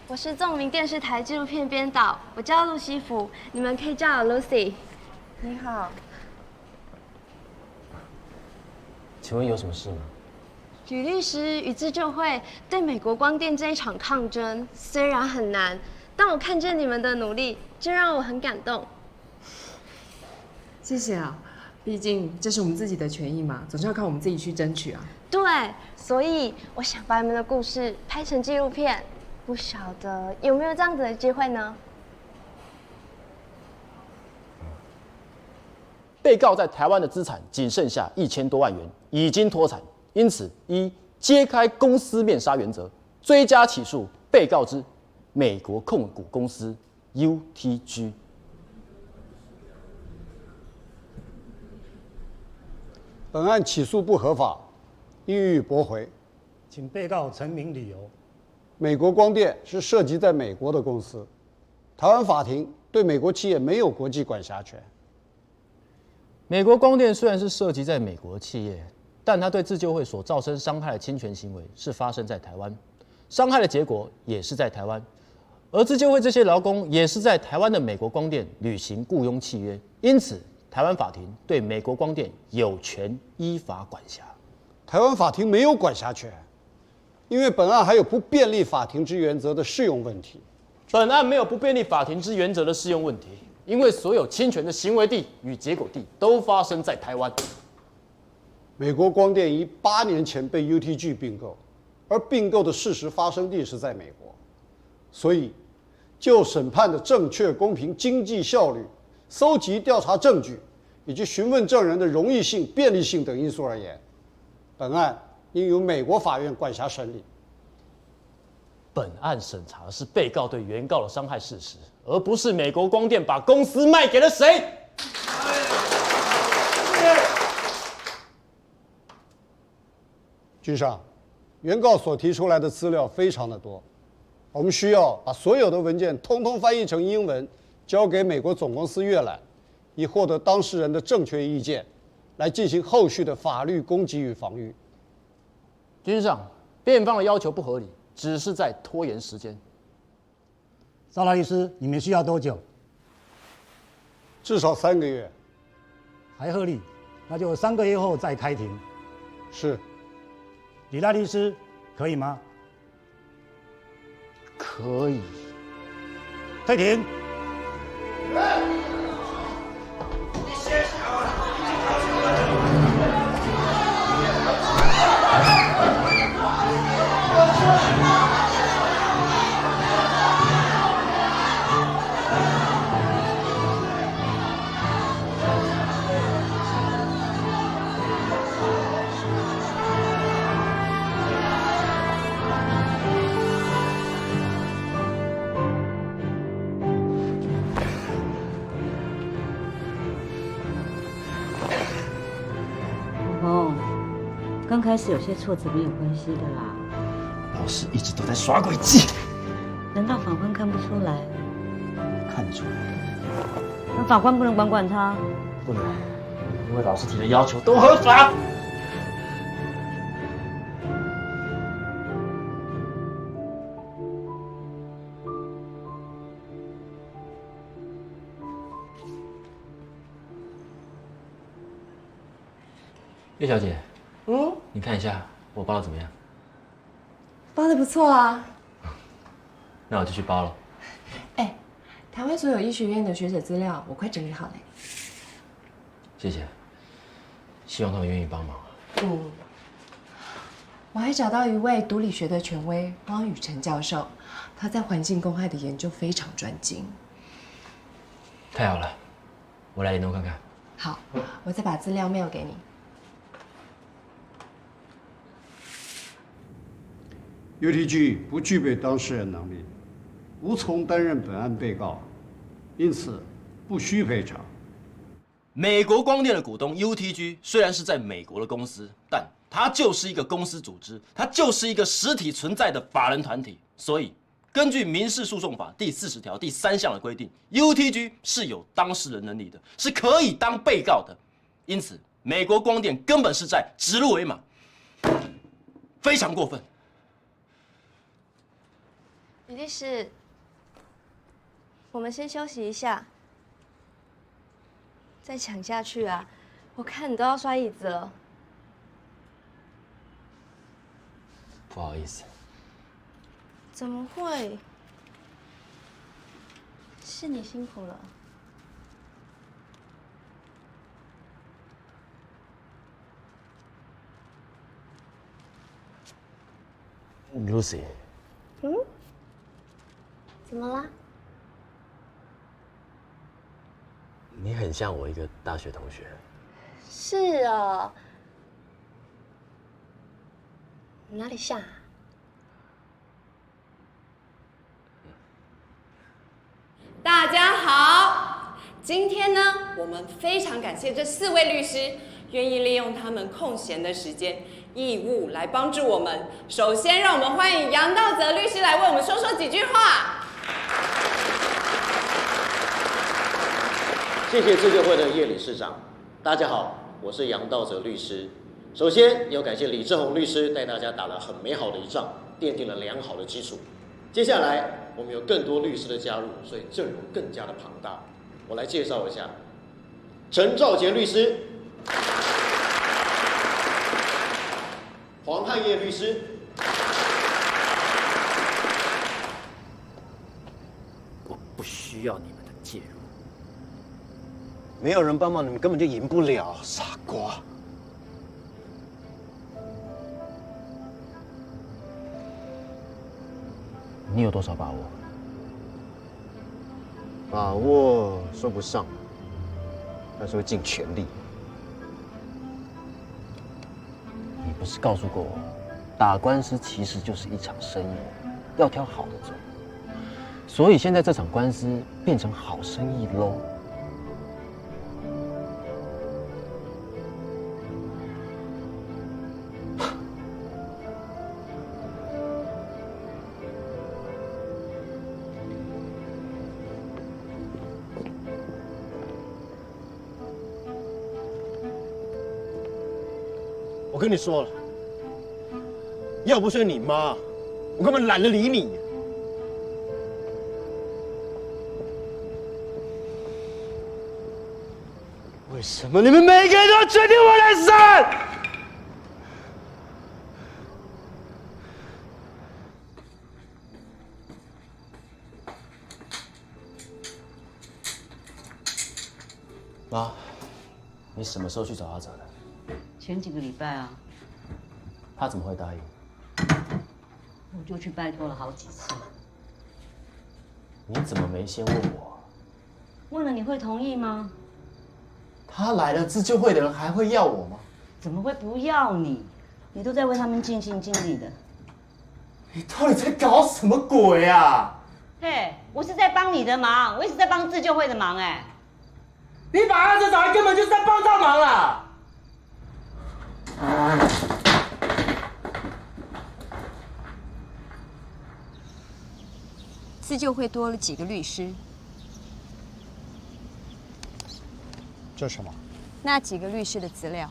我是纵明电视台纪录片编导，我叫陆西福，你们可以叫我 Lucy。你好。请问有什么事吗？吕律师与自救会对美国光电这一场抗争虽然很难，但我看见你们的努力，就让我很感动。谢谢啊，毕竟这是我们自己的权益嘛，总是要靠我们自己去争取啊。对，所以我想把你们的故事拍成纪录片，不晓得有没有这样子的机会呢？被告在台湾的资产仅剩下1000多万元，已经脱产，因此依揭开公司面纱原则，追加起诉被告之美国控股公司 UTG。本案起诉不合法，应予以驳回。请被告陈明理由。美国光电是涉及在美国的公司，台湾法庭对美国企业没有国际管辖权。美国光电虽然是涉及在美国的企业，但它对自救会所造成伤害的侵权行为是发生在台湾，伤害的结果也是在台湾，而自救会这些劳工也是在台湾的美国光电履行雇佣契约，因此台湾法庭对美国光电有权依法管辖。台湾法庭没有管辖权，因为本案还有不便利法庭之原则的适用问题。本案没有不便利法庭之原则的适用问题，因为所有侵权的行为地与结果地都发生在台湾。美国光电于8年前被 UTG 并购，而并购的事实发生地是在美国，所以就审判的正确、公平、经济效率、搜集调查证据以及询问证人的容易性、便利性等因素而言，本案应由美国法院管辖审理。本案审查的是被告对原告的伤害事实，而不是美国光电把公司卖给了谁。君上，原告所提出来的资料非常的多，我们需要把所有的文件通通翻译成英文，交给美国总公司阅览，以获得当事人的正确意见，来进行后续的法律攻击与防御。君上，辩方的要求不合理，只是在拖延时间。邵拉律师，你们需要多久？至少3个月。还合理，那就3个月后再开庭。是。李大律师，可以吗？可以。退庭。刚开始有些挫折没有关系的啦。老师一直都在耍诡计，难道法官看不出来？看出来。那法官不能管他？不能，因为老师提的要求都合法。叶小姐，你看一下我包的怎么样？包的不错啊。那我就去包了。台湾所有医学院的学者资料我快整理好了。谢谢，希望他们愿意帮忙。我还找到一位毒理学的权威汪宇辰教授，他在环境公害的研究非常专精。太好了，我来联络看看。好，我再把资料 mail 给你。UTG 不具备当事人能力，无从担任本案被告，因此不需赔偿。美国光电的股东 UTG 虽然是在美国的公司，但它就是一个公司组织，它就是一个实体存在的法人团体。所以，根据民事诉讼法第40条第3项的规定 ，UTG 是有当事人能力的，是可以当被告的。因此，美国光电根本是在指鹿为马，非常过分。李律师，我们先休息一下，再抢下去啊！我看你都要摔椅子了。不好意思。怎么会？是你辛苦了。Lucy， 怎么啦？你很像我一个大学同学。是哦。你哪里像啊？大家好，今天呢，我们非常感谢这4位律师愿意利用他们空闲的时间，义务来帮助我们。首先，让我们欢迎杨道泽律师来为我们说几句话。谢谢自救会的叶理事长，大家好，我是杨道泽律师。首先要感谢李正宏律师带大家打了很美好的一仗，奠定了良好的基础。接下来我们有更多律师的加入，所以阵容更加的庞大。我来介绍一下：陈兆杰律师、黄汉业律师、我不需要你们的介入。没有人帮忙，你们根本就赢不了，傻瓜。你有多少把握？把握说不上，但是会尽全力。你不是告诉过我，打官司其实就是一场生意，要挑好的做。所以现在这场官司变成好生意喽。我跟你说了，要不是你妈，我根本懒得理你。为什么你们每个人都要决定我的生？妈，你什么时候去找阿哲的？前几个礼拜啊，他怎么会答应？我就去拜托了好几次。你怎么没先问我？问了你会同意吗？他来了，自救会的人还会要我吗？怎么会不要你？你都在为他们尽心尽力的。你到底在搞什么鬼啊？嘿，我是在帮你的忙，我一直在帮自救会的忙哎。你把阿哲找来，根本就是在帮倒忙啦！自救会多了几个律师，这什么？那几个律师的资料。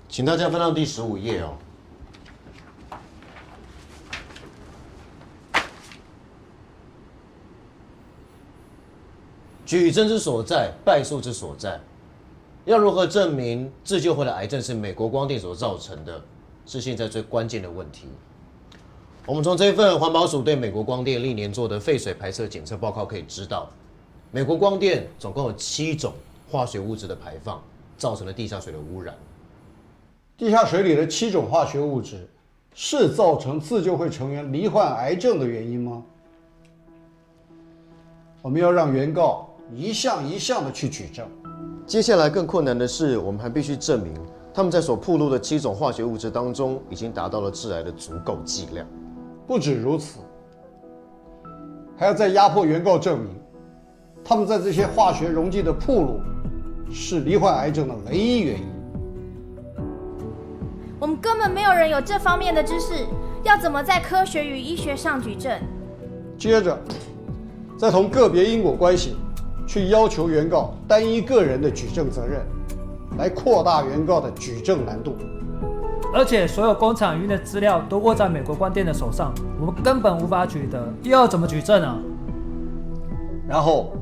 请大家翻到第15页哦。举证之所在，败诉之所在。要如何证明自救会的癌症是美国光电所造成的，是现在最关键的问题。我们从这份环保署对美国光电历年做的废水排射检测报告可以知道，美国光电总共有7种化学物质的排放，造成了地下水的污染。地下水里的7种化学物质是造成自救会成员罹患癌症的原因吗？我们要让原告一项一项的去举证。接下来更困难的是，我们还必须证明他们在所暴露的7种化学物质当中，已经达到了致癌的足够剂量。不止如此，还要再压迫原告证明，他们在这些化学溶剂的暴露是罹患癌症的唯一原因。我们根本没有人有这方面的知识，要怎么在科学与医学上举证？接着，再从个别因果关系去要求原告单一个人的举证责任，来扩大原告的举证难度。而且所有工厂营运的资料都握在美国光电的手上，我们根本无法取得，又要怎么举证啊？然后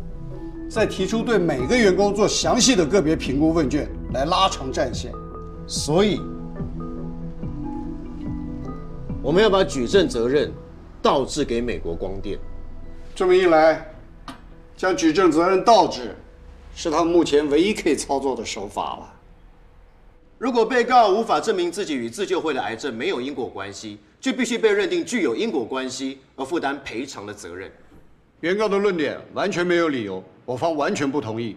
再提出对每个员工做详细的个别评估问卷，来拉长战线。所以，我们要把举证责任倒置给美国光电。这么一来，将举证责任倒置，是他们目前唯一可以操作的手法了。如果被告无法证明自己与自救会的癌症没有因果关系，就必须被认定具有因果关系，而负担赔偿的责任。原告的论点完全没有理由，我方完全不同意。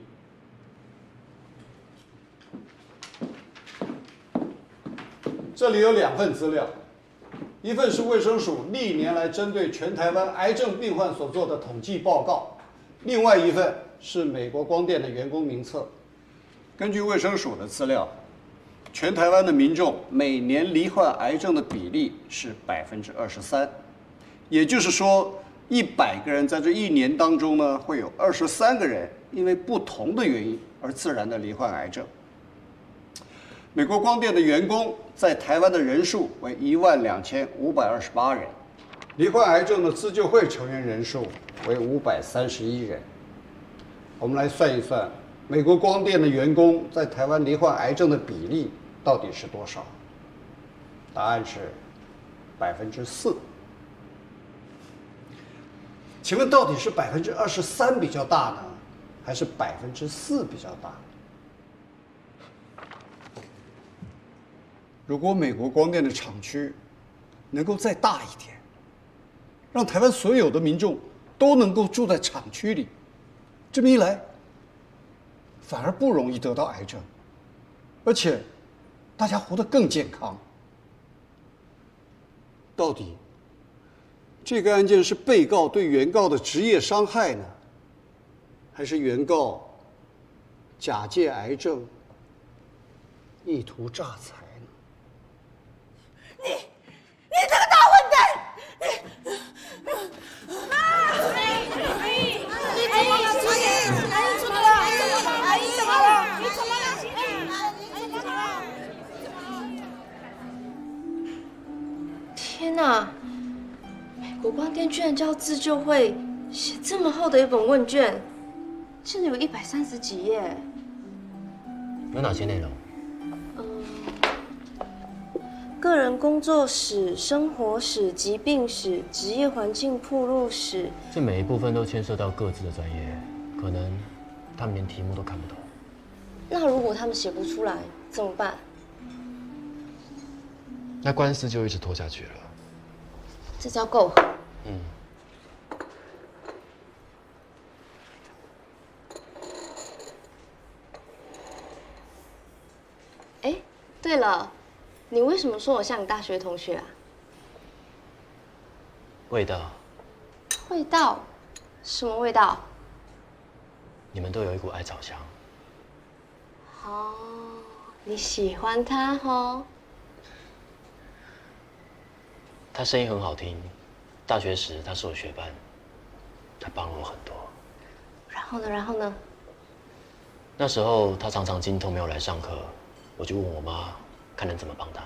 这里有2份资料，一份是卫生署历年来针对全台湾癌症病患所做的统计报告，另外一份是美国光电的员工名册。根据卫生署的资料，全台湾的民众每年罹患癌症的比例是23%，也就是说，100个人在这1年当中呢，会有23个人因为不同的原因而自然的罹患癌症。美国光电的员工在台湾的人数为12528人，罹患癌症的自救会成员人数为531人。我们来算一算，美国光电的员工在台湾罹患癌症的比例到底是多少？答案是4%。请问到底是23%比较大呢，还是4%比较大？如果美国光电的厂区能够再大一点，让台湾所有的民众都能够住在厂区里，这么一来，反而不容易得到癌症，而且大家活得更健康。到底这个案件是被告对原告的职业伤害呢，还是原告假借癌症意图诈财呢？你这个大混蛋！天哪！美国光电居然叫自救会写这么厚的一本问卷，这里有130几页。有哪些内容？个人工作史、生活史、疾病史、职业环境暴露史。这每一部分都牵涉到各自的专业，可能他们连题目都看不懂。那如果他们写不出来怎么办？那官司就一直拖下去了。这招够。哎，对了，你为什么说我像你大学同学啊？味道。味道？什么味道？你们都有一股艾草香。哦，你喜欢他哦？他声音很好听，大学时他是我学伴，他帮了我很多。然后呢？然后呢？那时候他常常经痛没有来上课，我就问我妈，看能怎么帮他。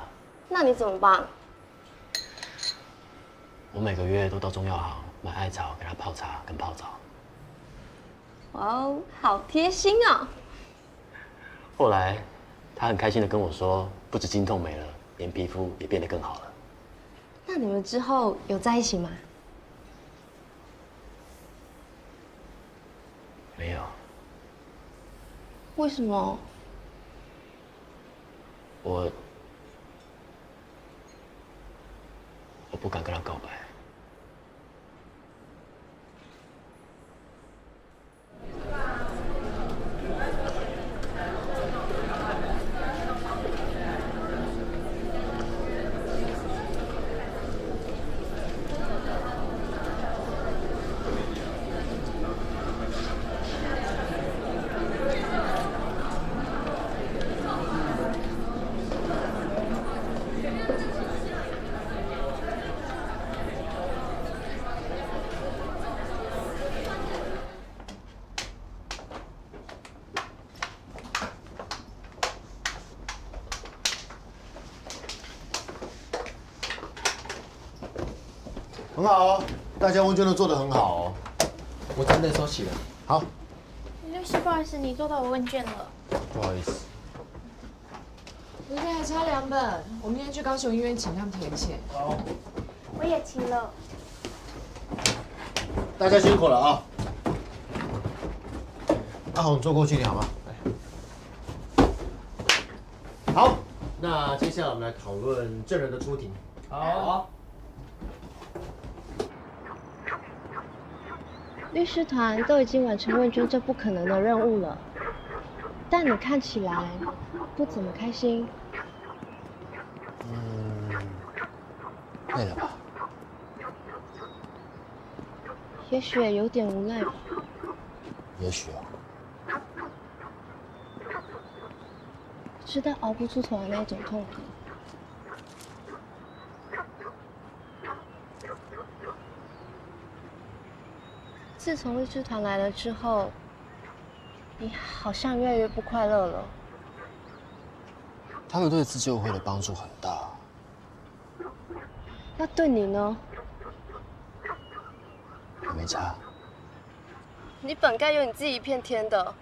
那你怎么帮？我每个月都到中药行买艾草给他泡茶跟泡澡。哇哦，好贴心哦。后来，他很开心的跟我说，不止经痛没了，连皮肤也变得更好了。那你们之后有在一起吗？没有，为什么？我不敢跟他告白。很好哦，大家问卷都做得很好哦。我真的收起了。好，律师，不好意思，你做到我问卷了。不好意思。明天还差2本，我明天去高雄医院请他们填写。好，我也齐了。大家辛苦了啊。阿红坐过去，你好吗？好，那接下来我们来讨论证人的出庭。好。律师团都已经完成问卷这不可能的任务了，但你看起来不怎么开心。累了吧？也许也有点无奈吧。也许哦。知道熬不出头的那种痛苦。自从律师团来了之后，你好像越来越不快乐了。他们对自救会的帮助很大。那对你呢？我没差。你本该有你自己一片天的。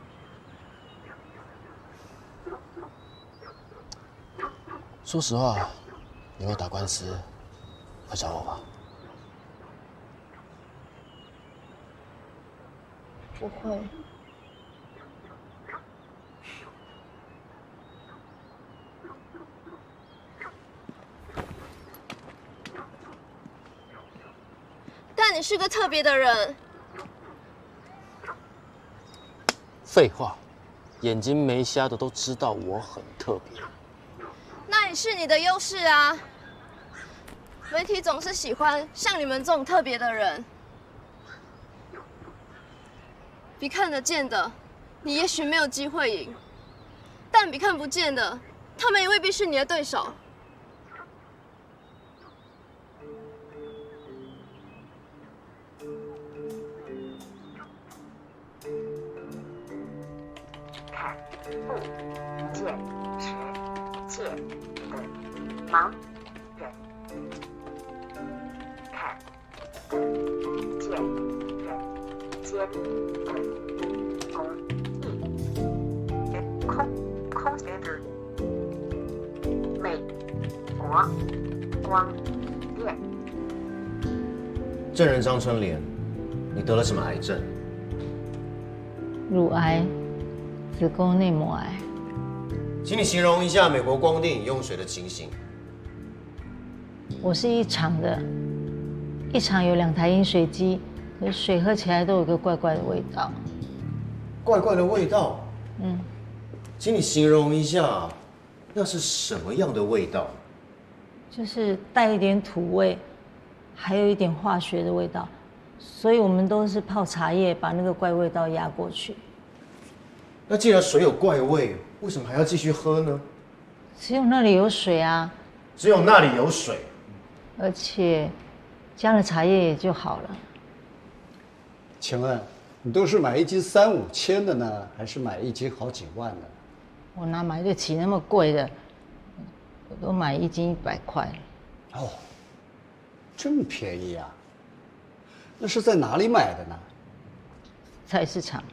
说实话，以后打官司会找我吗？不会。但你是个特别的人。废话，眼睛没瞎的都知道我很特别。那也是你的优势啊。媒体总是喜欢像你们这种特别的人。比看得见的，你也许没有机会赢；但比看不见的，他们也未必是你的对手。看不见实界的盲人，看不见人间的公益，空学的美国光电。证人张春莲，你得了什么癌症？乳癌、子宫内膜癌。请你形容一下美国光电饮用水的情形。我是一厂的，一厂有2台饮水机，可是水喝起来都有个怪怪的味道。怪怪的味道？嗯，请你形容一下，那是什么样的味道？就是带一点土味，还有一点化学的味道，所以我们都是泡茶叶把那个怪味道压过去。那既然水有怪味，为什么还要继续喝呢？只有那里有水啊。只有那里有水，而且加了茶叶也就好了。请问，你都是买一斤3、5千的呢，还是买一斤好几万的？我哪买得起那么贵的？我都买1斤100块。哦，这么便宜啊？那是在哪里买的呢？菜市场。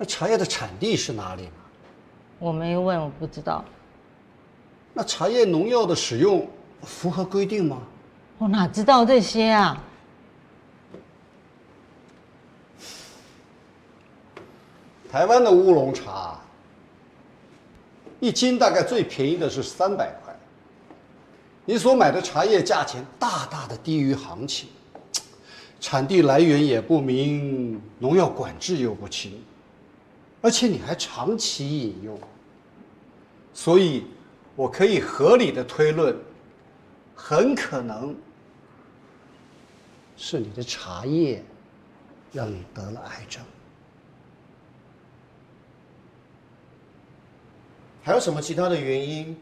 那茶叶的产地是哪里呢？我没问，我不知道。那茶叶农药的使用符合规定吗？我哪知道这些啊？台湾的乌龙茶，一斤大概最便宜的是300块，你所买的茶叶价钱大大的低于行情，产地来源也不明，农药管制又不清，而且你还长期饮用，所以我可以合理的推论，很可能是你的茶叶让你得了癌症。还有什么其他的原因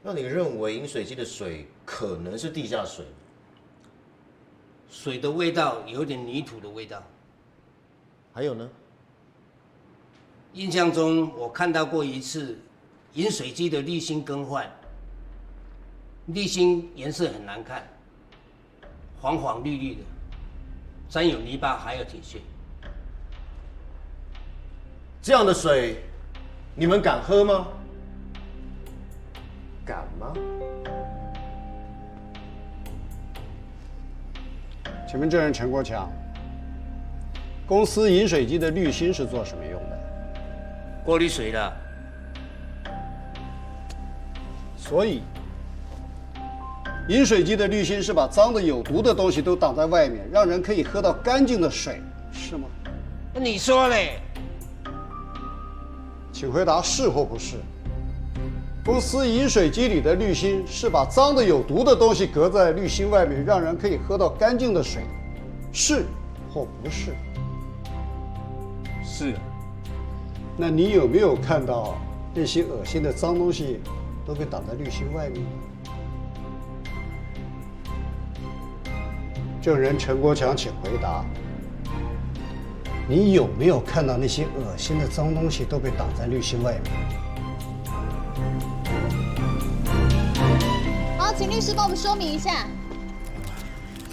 让你认为饮水机的水可能是地下水？水的味道有点泥土的味道。还有呢？印象中我看到过一次饮水机的滤芯更换，滤芯颜色很难看，黄黄绿绿的，沾有泥巴还有铁屑。这样的水，你们敢喝吗？敢吗？请问证人陈国强，公司饮水机的滤芯是做什么用的？过滤水的。所以，饮水机的滤芯是把脏的、有毒的东西都挡在外面，让人可以喝到干净的水，是吗？那你说嘞？请回答是或不是。公司饮水机里的滤芯是把脏的、有毒的东西隔在滤芯外面，让人可以喝到干净的水，是或不是？是。那你有没有看到那些恶心的脏东西都被挡在滤芯外面？证人陈国强，请回答。你有没有看到那些恶心的脏东西都被挡在滤芯外面？好，请律师帮我们说明一下。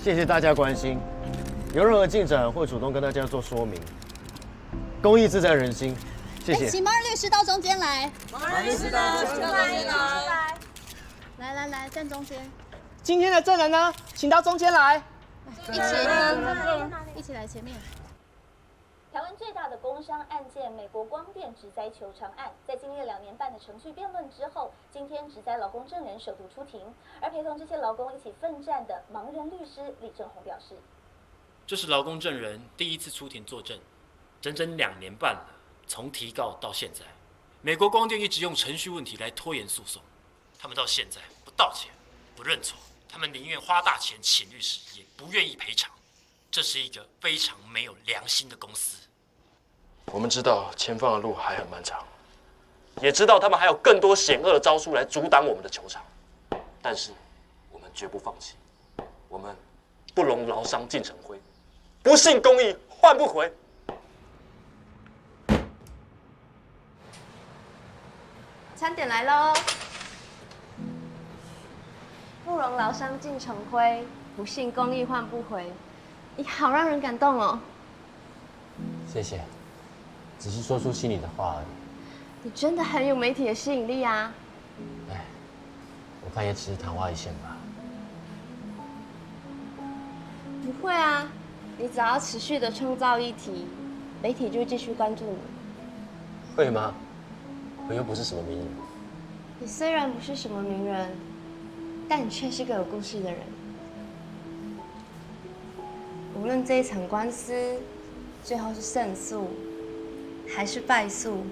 谢谢大家关心，有任何进展会主动跟大家做说明。公益自在人心，谢谢。请毛任律师到中间来。毛任律师到中间来。来，站中间。今天的证人呢，请到中间来。一起来前面。台湾最大的工伤案件——美国光电职灾求偿案，在经历2年半的程序辩论之后，今天职灾劳工证人首度出庭。而陪同这些劳工一起奋战的盲人律师李正宏表示：“这是劳工证人第一次出庭作证，整整2年半了，从提告到现在，美国光电一直用程序问题来拖延诉讼。他们到现在不道歉、不认错，他们宁愿花大钱请律师，也不愿意赔偿。这是一个非常没有良心的公司。我们知道前方的路还很漫长，也知道他们还有更多险恶的招数来阻挡我们的球场，但是我们绝不放弃。我们不容劳伤进成灰，不信公义换不回。”餐点来喽！不容劳伤进成灰，不信公义换不回。你好让人感动哦。谢谢，只是说出心里的话而已。你真的很有媒体的吸引力啊！哎，我看也只是昙花一现吧。不会啊，你只要持续的创造议题，媒体就会继续关注你。会吗？我又不是什么名人。你虽然不是什么名人，但你却是个有故事的人。无论这一场官司最后是胜诉还是败诉，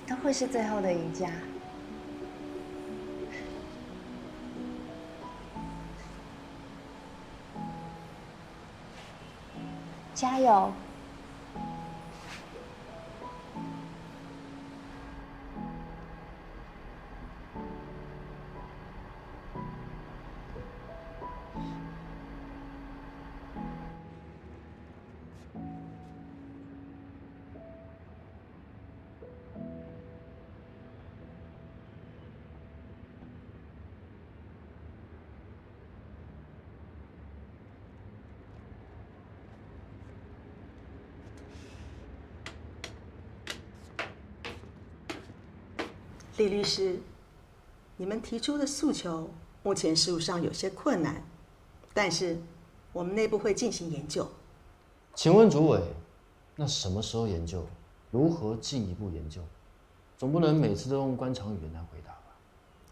都会是最后的赢家。加油！李律师，你们提出的诉求目前事务上有些困难，但是我们内部会进行研究。请问主委，那什么时候研究？如何进一步研究？总不能每次都用官场语言来回答吧？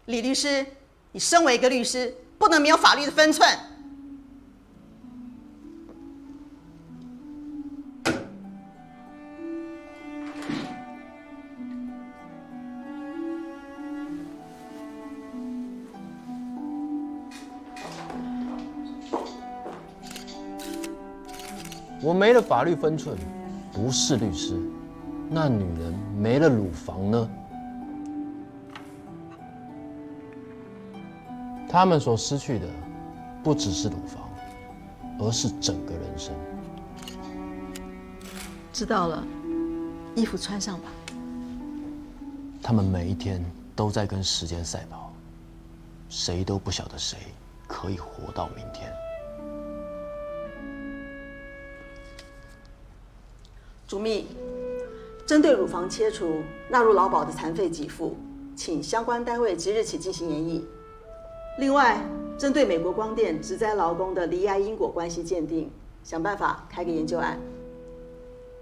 李律师，你身为一个律师，不能没有法律的分寸。我没了法律分寸，不是律师。那女人没了乳房呢？她们所失去的，不只是乳房，而是整个人生。知道了，衣服穿上吧。她们每一天都在跟时间赛跑，谁都不晓得谁可以活到明天。主秘，针对乳房切除纳入劳保的残废给付，请相关单位即日起进行研议。另外，针对美国光电职灾劳工的离癌因果关系鉴定，想办法开个研究案。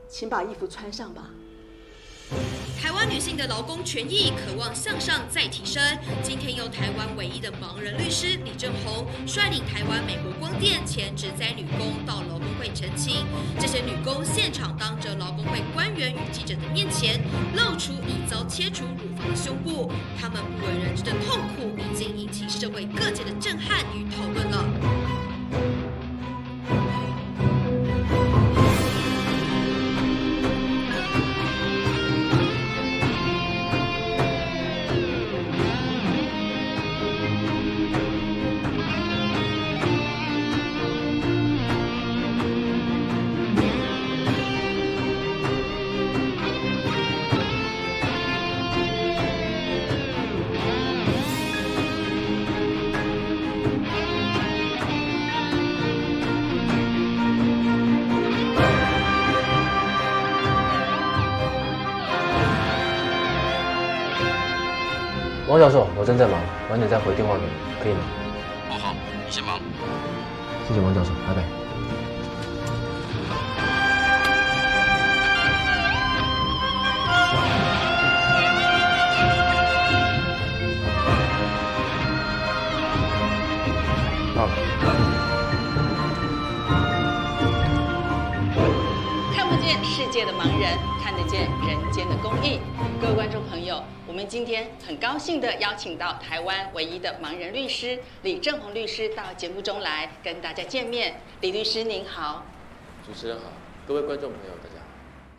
请把衣服穿上吧。台湾女性的劳工权益渴望向上再提升。今天由台湾唯一的盲人律师李正宏率领台湾美国光电前职灾女工到劳工会陈情。这些女工现场当着劳工会官员与记者的面前，露出已遭切除乳房的胸部。她们不为人知的痛苦已经引起社会各界的震撼与讨论了。王教授，我正在忙，晚点再回电话给你，可以吗？哦，好，你先忙。谢谢王教授，拜拜。好。看不见世界的盲人，看得见人间的公益。各位观众朋友，我们今天很高兴地邀请到台湾唯一的盲人律师李正宏律师到节目中来跟大家见面。李律师您好。主持人好，各位观众朋友大家好。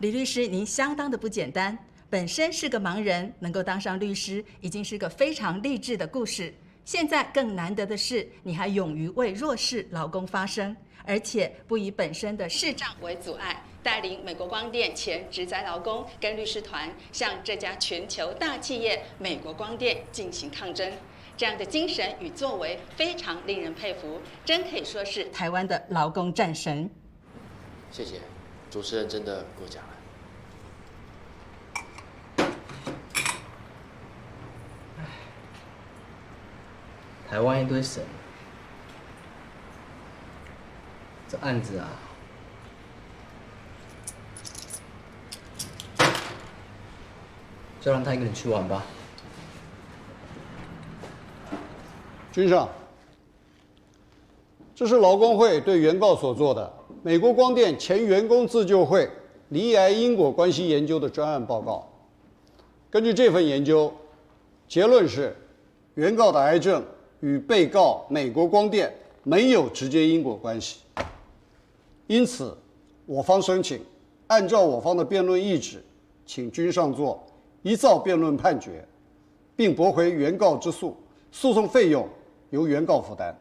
李律师，您相当的不简单，本身是个盲人，能够当上律师，已经是个非常励志的故事。现在更难得的是，你还勇于为弱势劳工发声，而且不以本身的视障为阻碍，带领美国光电前职灾劳工跟律师团向这家全球大企业美国光电进行抗争。这样的精神与作为非常令人佩服，真可以说是台湾的劳工战神。谢谢，主持人真的过奖了。台湾一堆神，这案子啊，就让他一个人去玩吧。君上，这是劳工会对原告所做的美国光电前员工自救会离癌因果关系研究的专案报告。根据这份研究，结论是原告的癌症与被告美国光电没有直接因果关系，因此我方申请按照我方的辩论意志，请君上作一造辩论判决，并驳回原告之诉，诉讼费用由原告负担。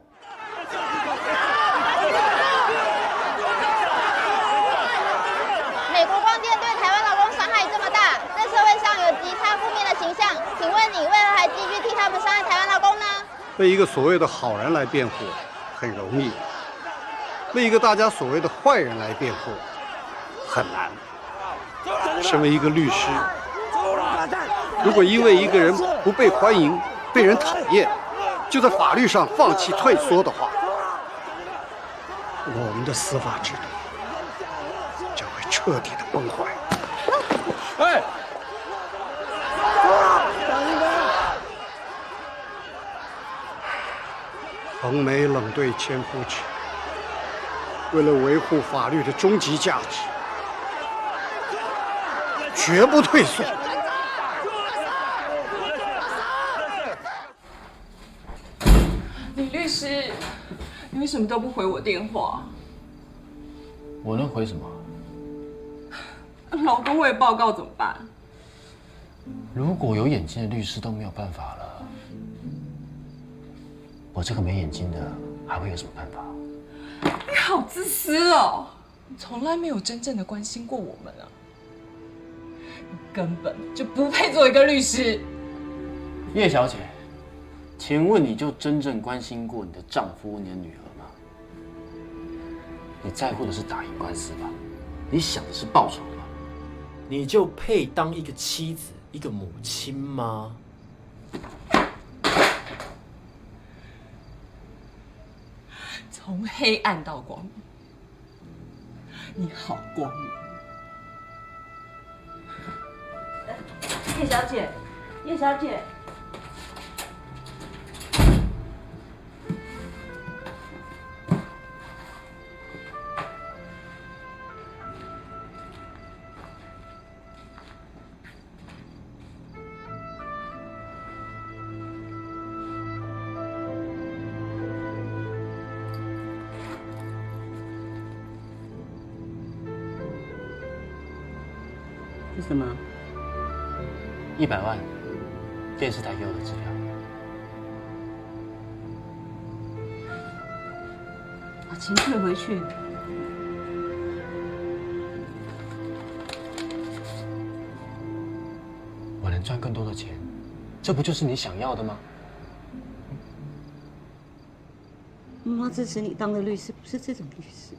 美国光电对台湾劳工伤害这么大，在社会上有极差负面的形象，请问你为何还继续替他们伤害台湾劳工呢？为一个所谓的好人来辩护很容易，为一个大家所谓的坏人来辩护很难。身为一个律师，如果因为一个人不被欢迎、被人讨厌，就在法律上放弃退缩的话，我们的司法制度将会彻底的崩坏。哎！彭梅冷对千夫指，为了维护法律的终极价值，绝不退缩。李律师，你为什么都不回我电话？我能回什么？老公为报告怎么办？如果有眼睛的律师都没有办法了，我这个没眼睛的还会有什么办法？你好自私哦！你从来没有真正的关心过我们啊！你根本就不配做一个律师。叶小姐，请问你就真正关心过你的丈夫、你的女儿吗？你在乎的是打赢官司吧？你想的是报酬吧？你就配当一个妻子、一个母亲吗？从黑暗到光明，你好光明。叶小姐，叶小姐。是什么？100万，电视台给我的资料。把钱退回去。我能赚更多的钱，这不就是你想要的吗？妈妈支持你当的律师，不是这种律师。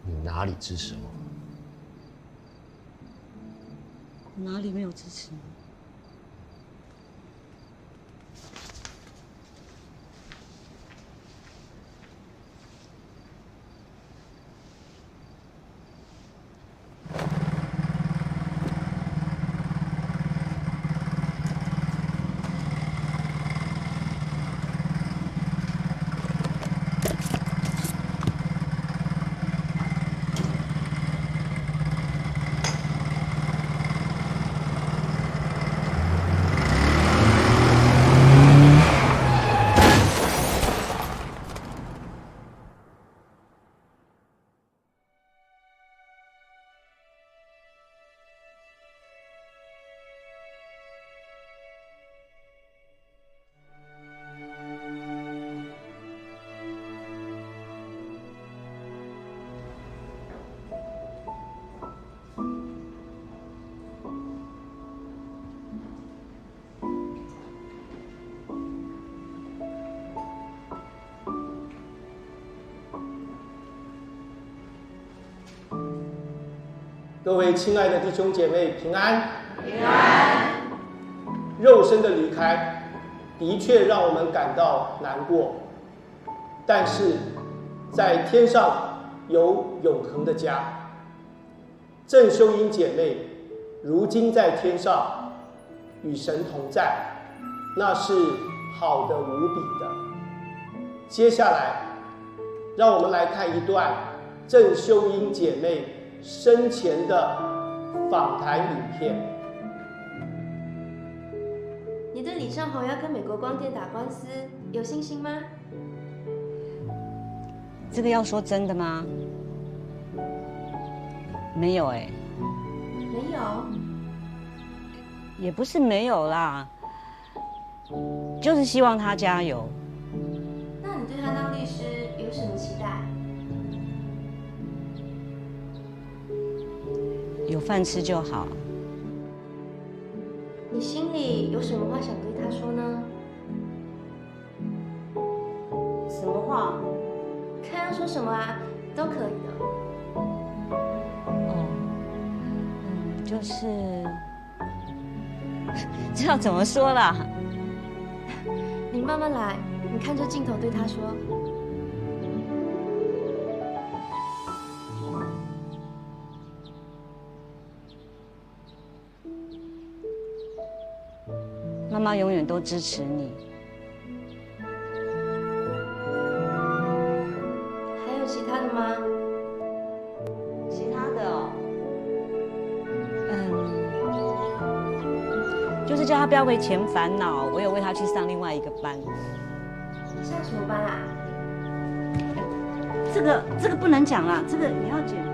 你哪里支持我？我哪里没有支持你？各位亲爱的弟兄姐妹，平安！平安！肉身的离开，的确让我们感到难过，但是在天上有永恒的家。郑秀英姐妹如今在天上与神同在，那是好的无比的。接下来，让我们来看一段郑秀英姐妹生前的访谈影片。你对李正宏要跟美国光电打官司有信心吗？这个要说真的吗？没有哎。没有。也不是没有啦，就是希望他加油。那你对他当律师有什么期待？有饭吃就好。你心里有什么话想对他说呢？什么话？看要说什么啊，都可以的。哦，就是这要怎么说啦？你慢慢来，你看着镜头对他说。妈妈永远都支持你。还有其他的吗？其他的哦，就是叫他不要为钱烦恼。我有为他去上另外一个班。上什么班啊？这个不能讲啦，这个你要剪掉。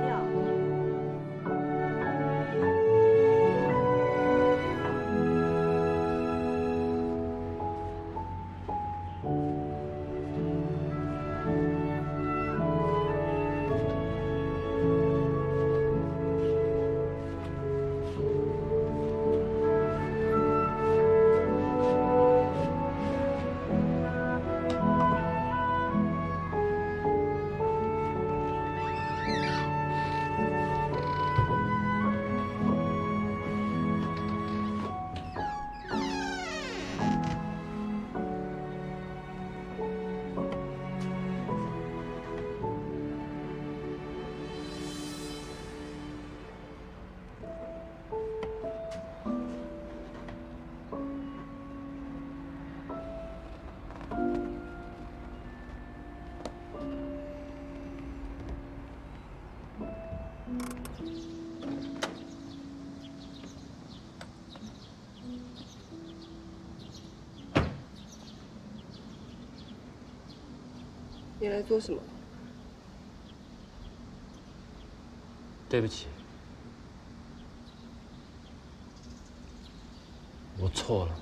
你来做什么？对不起，我错了。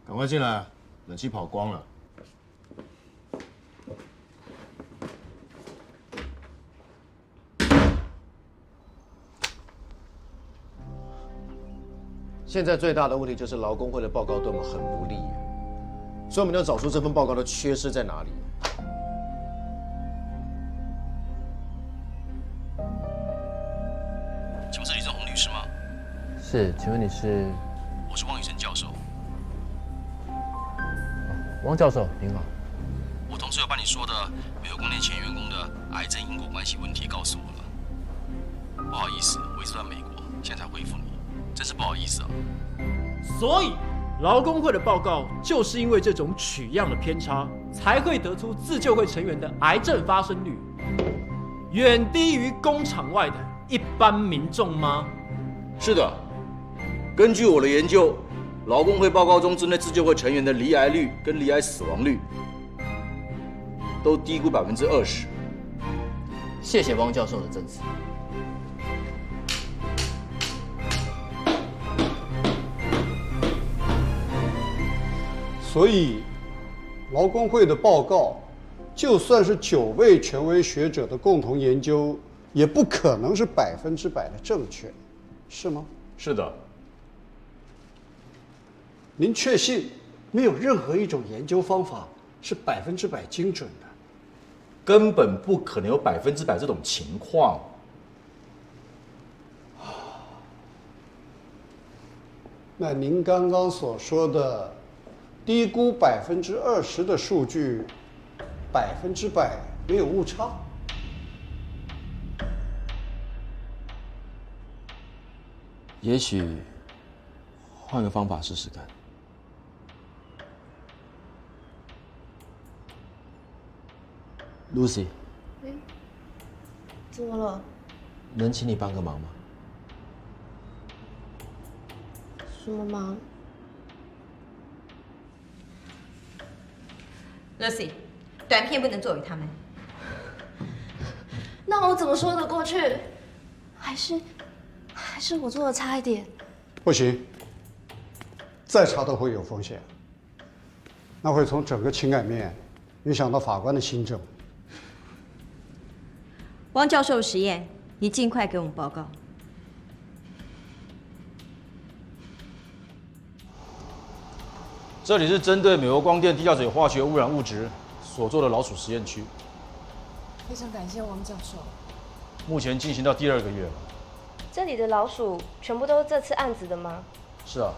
赶快进来，冷气跑光了。现在最大的问题就是劳工会的报告对我们很不利，所以我们要找出这份报告的缺失在哪里。请问是李正宏律师吗？是，请问你是？我是汪宇成教授。汪教授，您好。我同事有把你说的美国光电前员工的癌症因果关系问题告诉我了。不好意思，我一直在美国，现在才回复你，真是不好意思啊。所以，劳工会的报告就是因为这种取样的偏差，才会得出自救会成员的癌症发生率远低于工厂外的一般民众吗？是的，根据我的研究，劳工会报告中针对自救会成员的罹癌率跟罹癌死亡率都低估20%。谢谢汪教授的证词。所以，劳工会的报告，就算是9位权威学者的共同研究，也不可能是100%的正确，是吗？是的。您确信没有任何一种研究方法是100%精准的？根本不可能有100%这种情况。那您刚刚所说的低估20%的数据，100%没有误差？也许换个方法试试看。Lucy， 怎么了？能请你帮个忙吗？什么忙 ？Lucy， 短片不能作为他们。那我怎么说得过去？还是我做的差一点？不行，再差都会有风险，那会从整个情感面影响到法官的心证。汪教授实验，你尽快给我们报告。这里是针对美国光电地下水化学污染物质所做的老鼠实验区，非常感谢汪教授。目前进行到第2个月了。这里的老鼠全部都是这次案子的吗？是啊。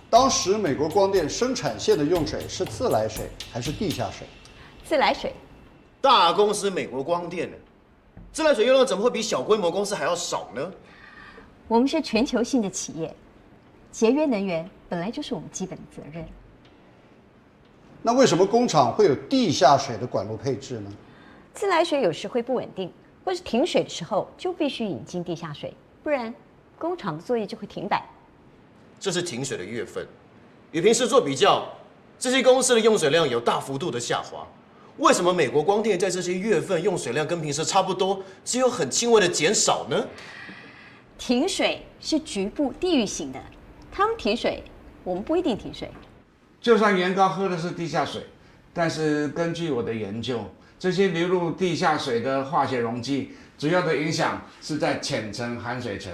当时美国光电生产线的用水是自来水还是地下水？自来水。大公司美国光电呢，自来水用量怎么会比小规模公司还要少呢？我们是全球性的企业，节约能源本来就是我们基本的责任。那为什么工厂会有地下水的管路配置呢？自来水有时会不稳定，或是停水的时候就必须引进地下水，不然工厂的作业就会停摆。这是停水的月份，与平时做比较，这些公司的用水量有大幅度的下滑。为什么美国光电在这些月份用水量跟平时差不多，只有很轻微的减少呢？停水是局部地域性的，他们停水，我们不一定停水。就算原告喝的是地下水，但是根据我的研究，这些流入地下水的化学溶剂，主要的影响是在浅层含水层，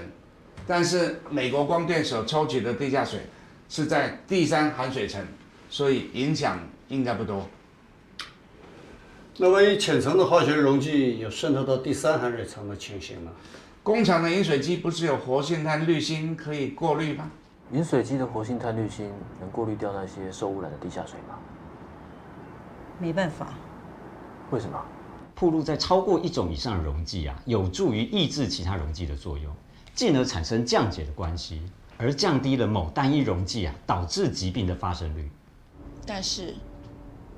但是美国光电所抽取的地下水是在第3含水层，所以影响应该不多。那万一浅层的化学溶剂有渗透到第3含水层的情形呢？工厂的饮水机不是有活性炭滤芯可以过滤吗？饮水机的活性炭滤芯能过滤掉那些受污染的地下水吗？没办法。为什么？暴露在超过1种以上的溶剂啊，有助于抑制其他溶剂的作用，进而产生降解的关系，而降低了某单一溶剂啊导致疾病的发生率。但是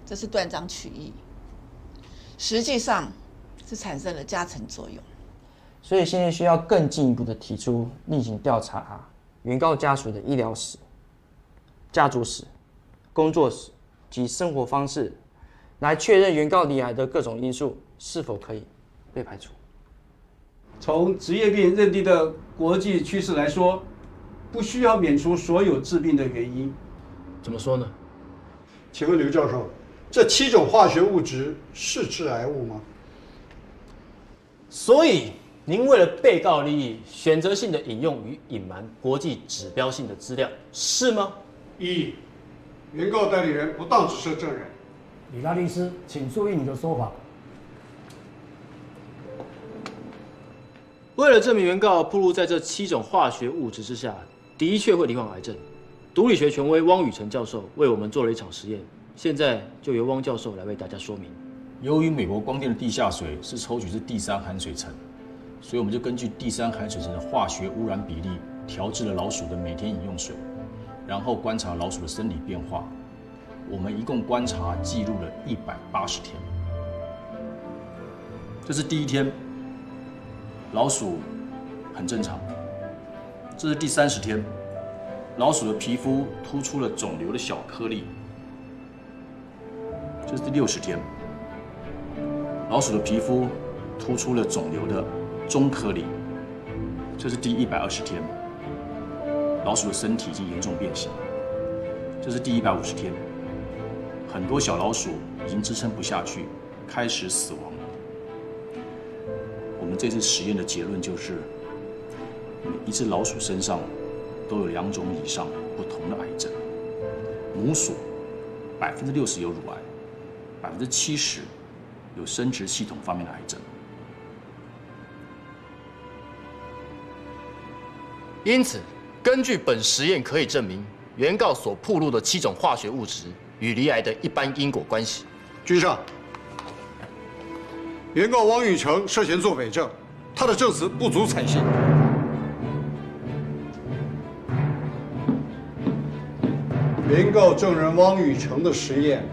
这是断章取义，实际上是产生了加成作用。所以现在需要更进一步的提出另行调查原告家属的医疗史、家族史、工作史及生活方式，来确认原告罹癌的各种因素是否可以被排除。从职业病认定的国际趋势来说，不需要免除所有致病的原因。怎么说呢？请问刘教授，这7种化学物质是致癌物吗？所以您为了被告利益，选择性的引用与隐瞒国际指标性的资料，是吗？一，原告代理人不当指涉证人。李大律师，请注意你的说法。为了证明原告暴露在这7种化学物质之下，的确会罹患癌症，毒理学权威汪宇成教授为我们做了一场实验，现在就由汪教授来为大家说明。由于美国光电的地下水是抽取自第3含水层，所以我们就根据第3含水层的化学污染比例，调制了老鼠的每天饮用水，然后观察老鼠的生理变化。我们一共观察记录了180天。这是第1天，老鼠很正常。这是第30天，老鼠的皮肤突出了肿瘤的小颗粒。这是第60天，老鼠的皮肤突出了肿瘤的中颗粒。这是第120天，老鼠的身体已经严重变形。这是第150天，很多小老鼠已经支撑不下去，开始死亡了。我们这次实验的结论就是，每一只老鼠身上都有2种以上不同的癌症。母鼠60%有乳癌，70%有生殖系统方面的癌症。因此，根据本实验可以证明，原告所暴露的7种化学物质与罹癌的一般因果关系。君上，原告汪宇成涉嫌作伪证，他的证词不足采信。原告证人汪宇成的实验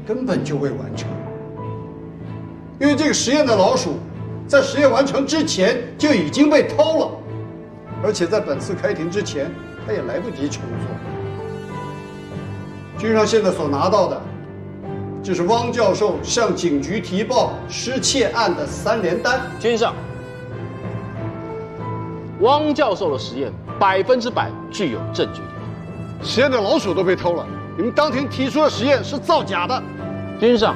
根本就未完成，因为这个实验的老鼠在实验完成之前就已经被偷了，而且在本次开庭之前，他也来不及重做。君上现在所拿到的，就是汪教授向警局提报失窃案的3联单。君上，汪教授的实验100%具有证据力。实验的老鼠都被偷了，你们当庭提出的实验是造假的。君上，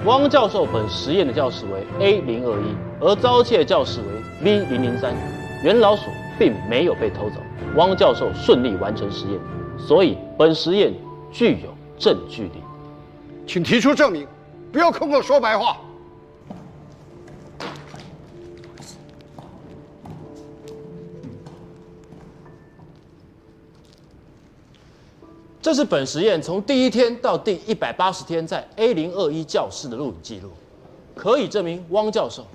汪教授本实验的教室为 A021，而遭窃教室为 V003，原老鼠并没有被偷走，汪教授顺利完成实验，所以本实验具有证据力。请提出证明，不要空口说白话。这是本实验从第1天到第180天在 A021教室的录影记录，可以证明汪教授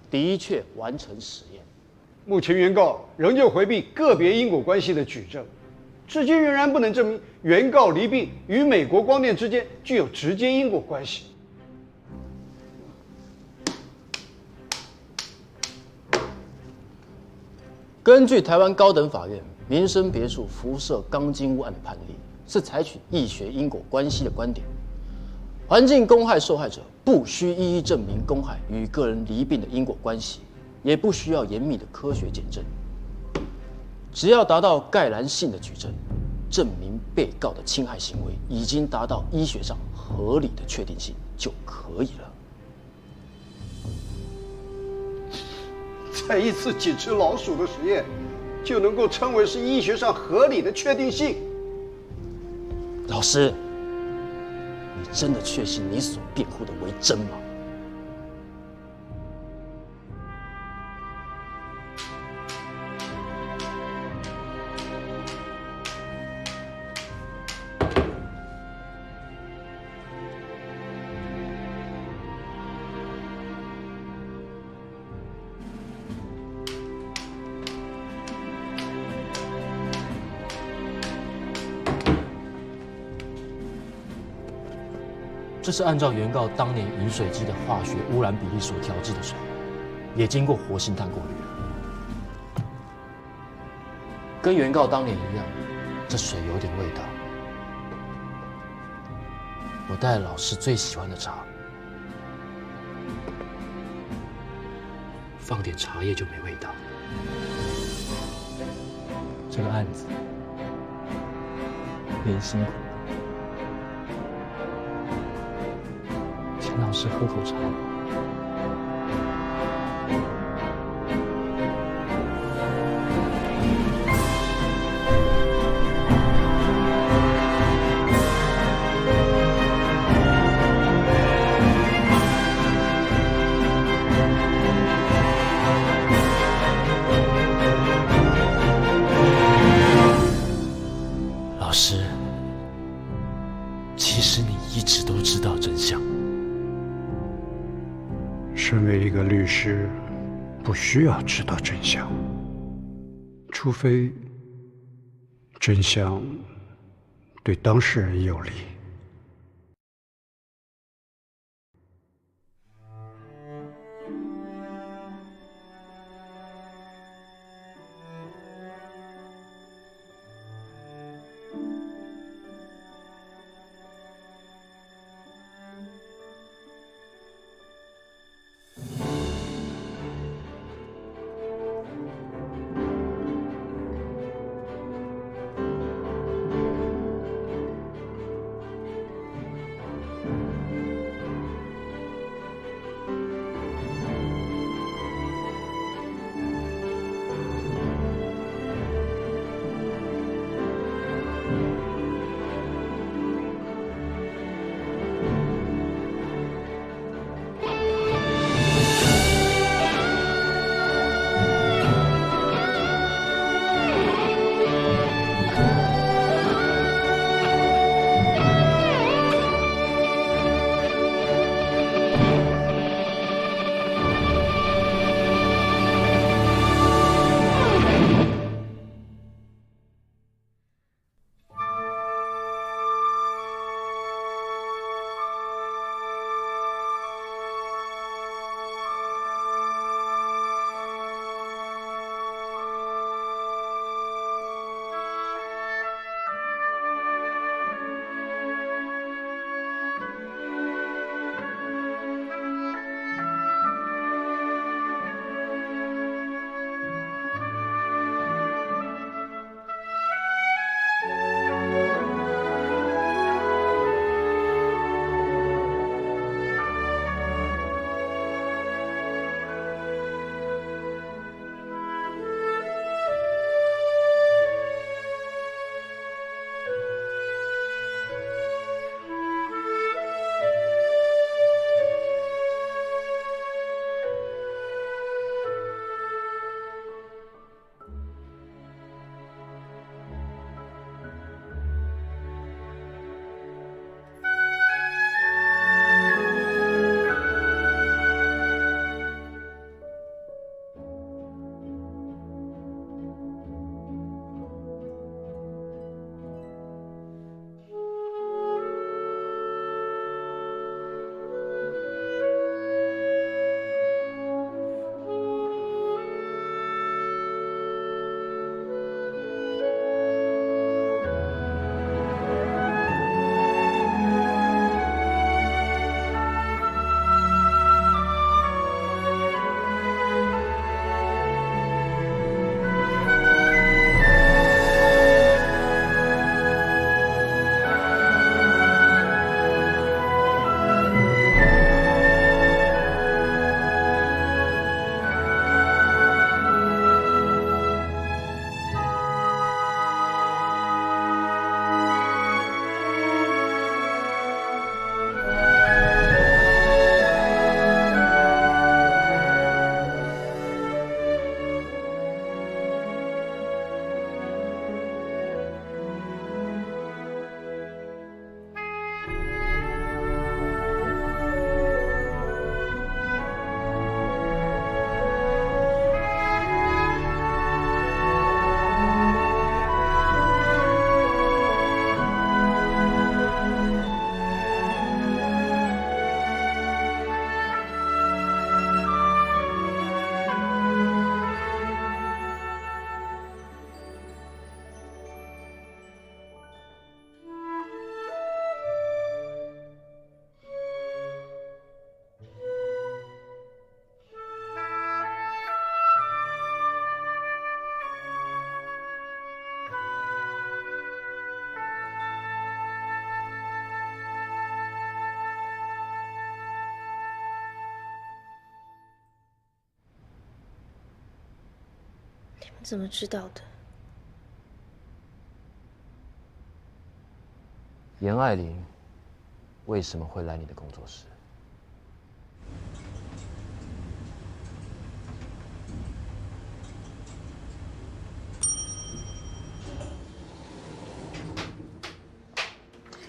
的确完成实验。目前原告仍旧回避个别因果关系的举证，至今仍然不能证明原告离病与美国光电之间具有直接因果关系。根据台湾高等法院民生别墅辐射钢筋屋案的判例，是采取医学因果关系的观点，环境公害受害者不需一一证明公害与个人离病的因果关系，也不需要严密的科学检证，只要达到概然性的举证，证明被告的侵害行为已经达到医学上合理的确定性就可以了。才一次几只老鼠的实验，就能够称为是医学上合理的确定性？老师，你真的确信你所辩护的为真吗？这是按照原告当年饮水机的化学污染比例所调制的水，也经过活性炭过滤了。跟原告当年一样，这水有点味道。我带了老师最喜欢的茶，放点茶叶就没味道。这个案子你很辛苦。请老师喝口茶。老师，其实你一直都知道真相。身为一个律师，不需要知道真相，除非真相对当事人有利。你怎么知道的？严爱玲为什么会来你的工作室？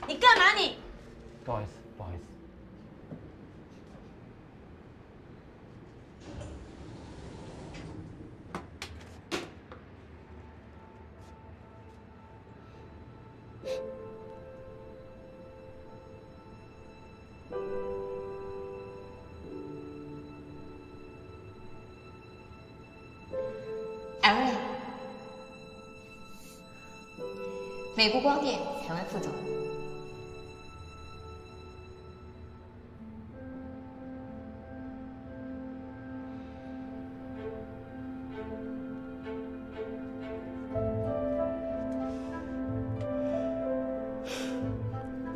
你干嘛你？不好意思，不好意思。艾瑞，美国光电台湾副总。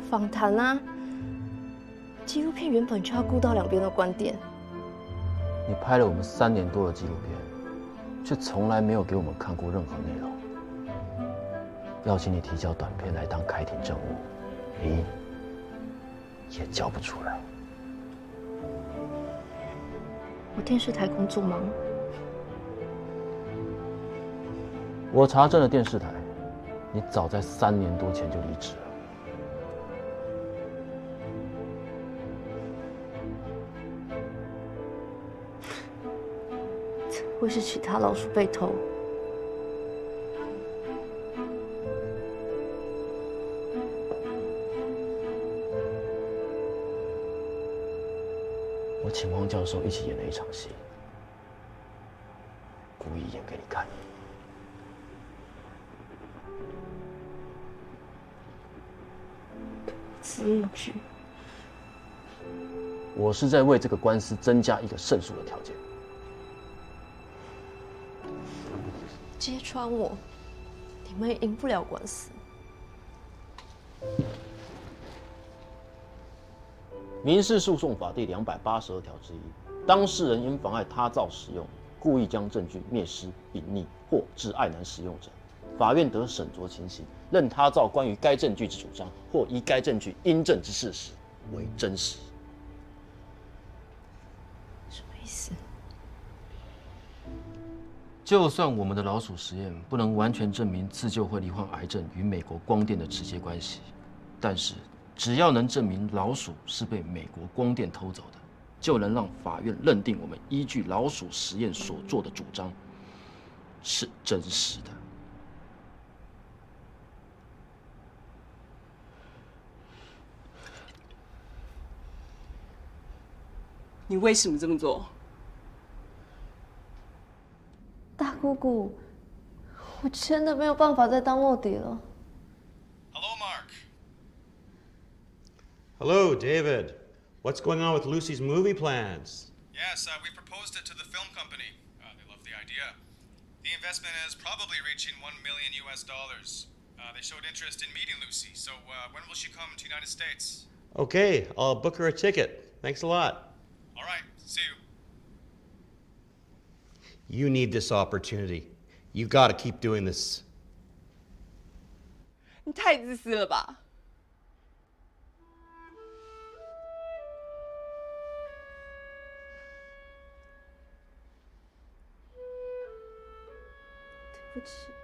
访谈啊，纪录片原本就要顾到两边的观点。你拍了我们3年多的纪录片，却从来没有给我们看过任何内容。邀请你提交短片来当开庭证物，你也交不出来。我电视台工作忙，我查证了电视台，你早在3年多前就离职了。会是其他老鼠被偷？我请汪教授一起演了一场戏，故意演给你看。此一举，我是在为这个官司增加一个胜诉的条件。揭穿我，你们也赢不了官司。民事诉讼法第282条之一，当事人因妨碍他造使用，故意将证据灭失、隐匿或致碍难使用者，法院得审酌情形，认他造关于该证据之主张或依该证据应证之事实为真实。什么意思？就算我们的老鼠实验不能完全证明自救会罹患癌症与美国光电的直接关系，但是只要能证明老鼠是被美国光电偷走的，就能让法院认定我们依据老鼠实验所做的主张是真实的。你为什么这么做？大姑姑，我真的没有办法再当卧底了。 Hello, David. What's going on with Lucy's movie plans? Yes, we proposed it to the film company. They love the idea. The investment is probably reaching $1 million US. They showed interest in meeting Lucy, so when will she come to the United States? Okay, I'll book her a ticket. Thanks a lot. All right, see you. You need this opportunity. You got to keep doing this. 你太自私了吧！对不起。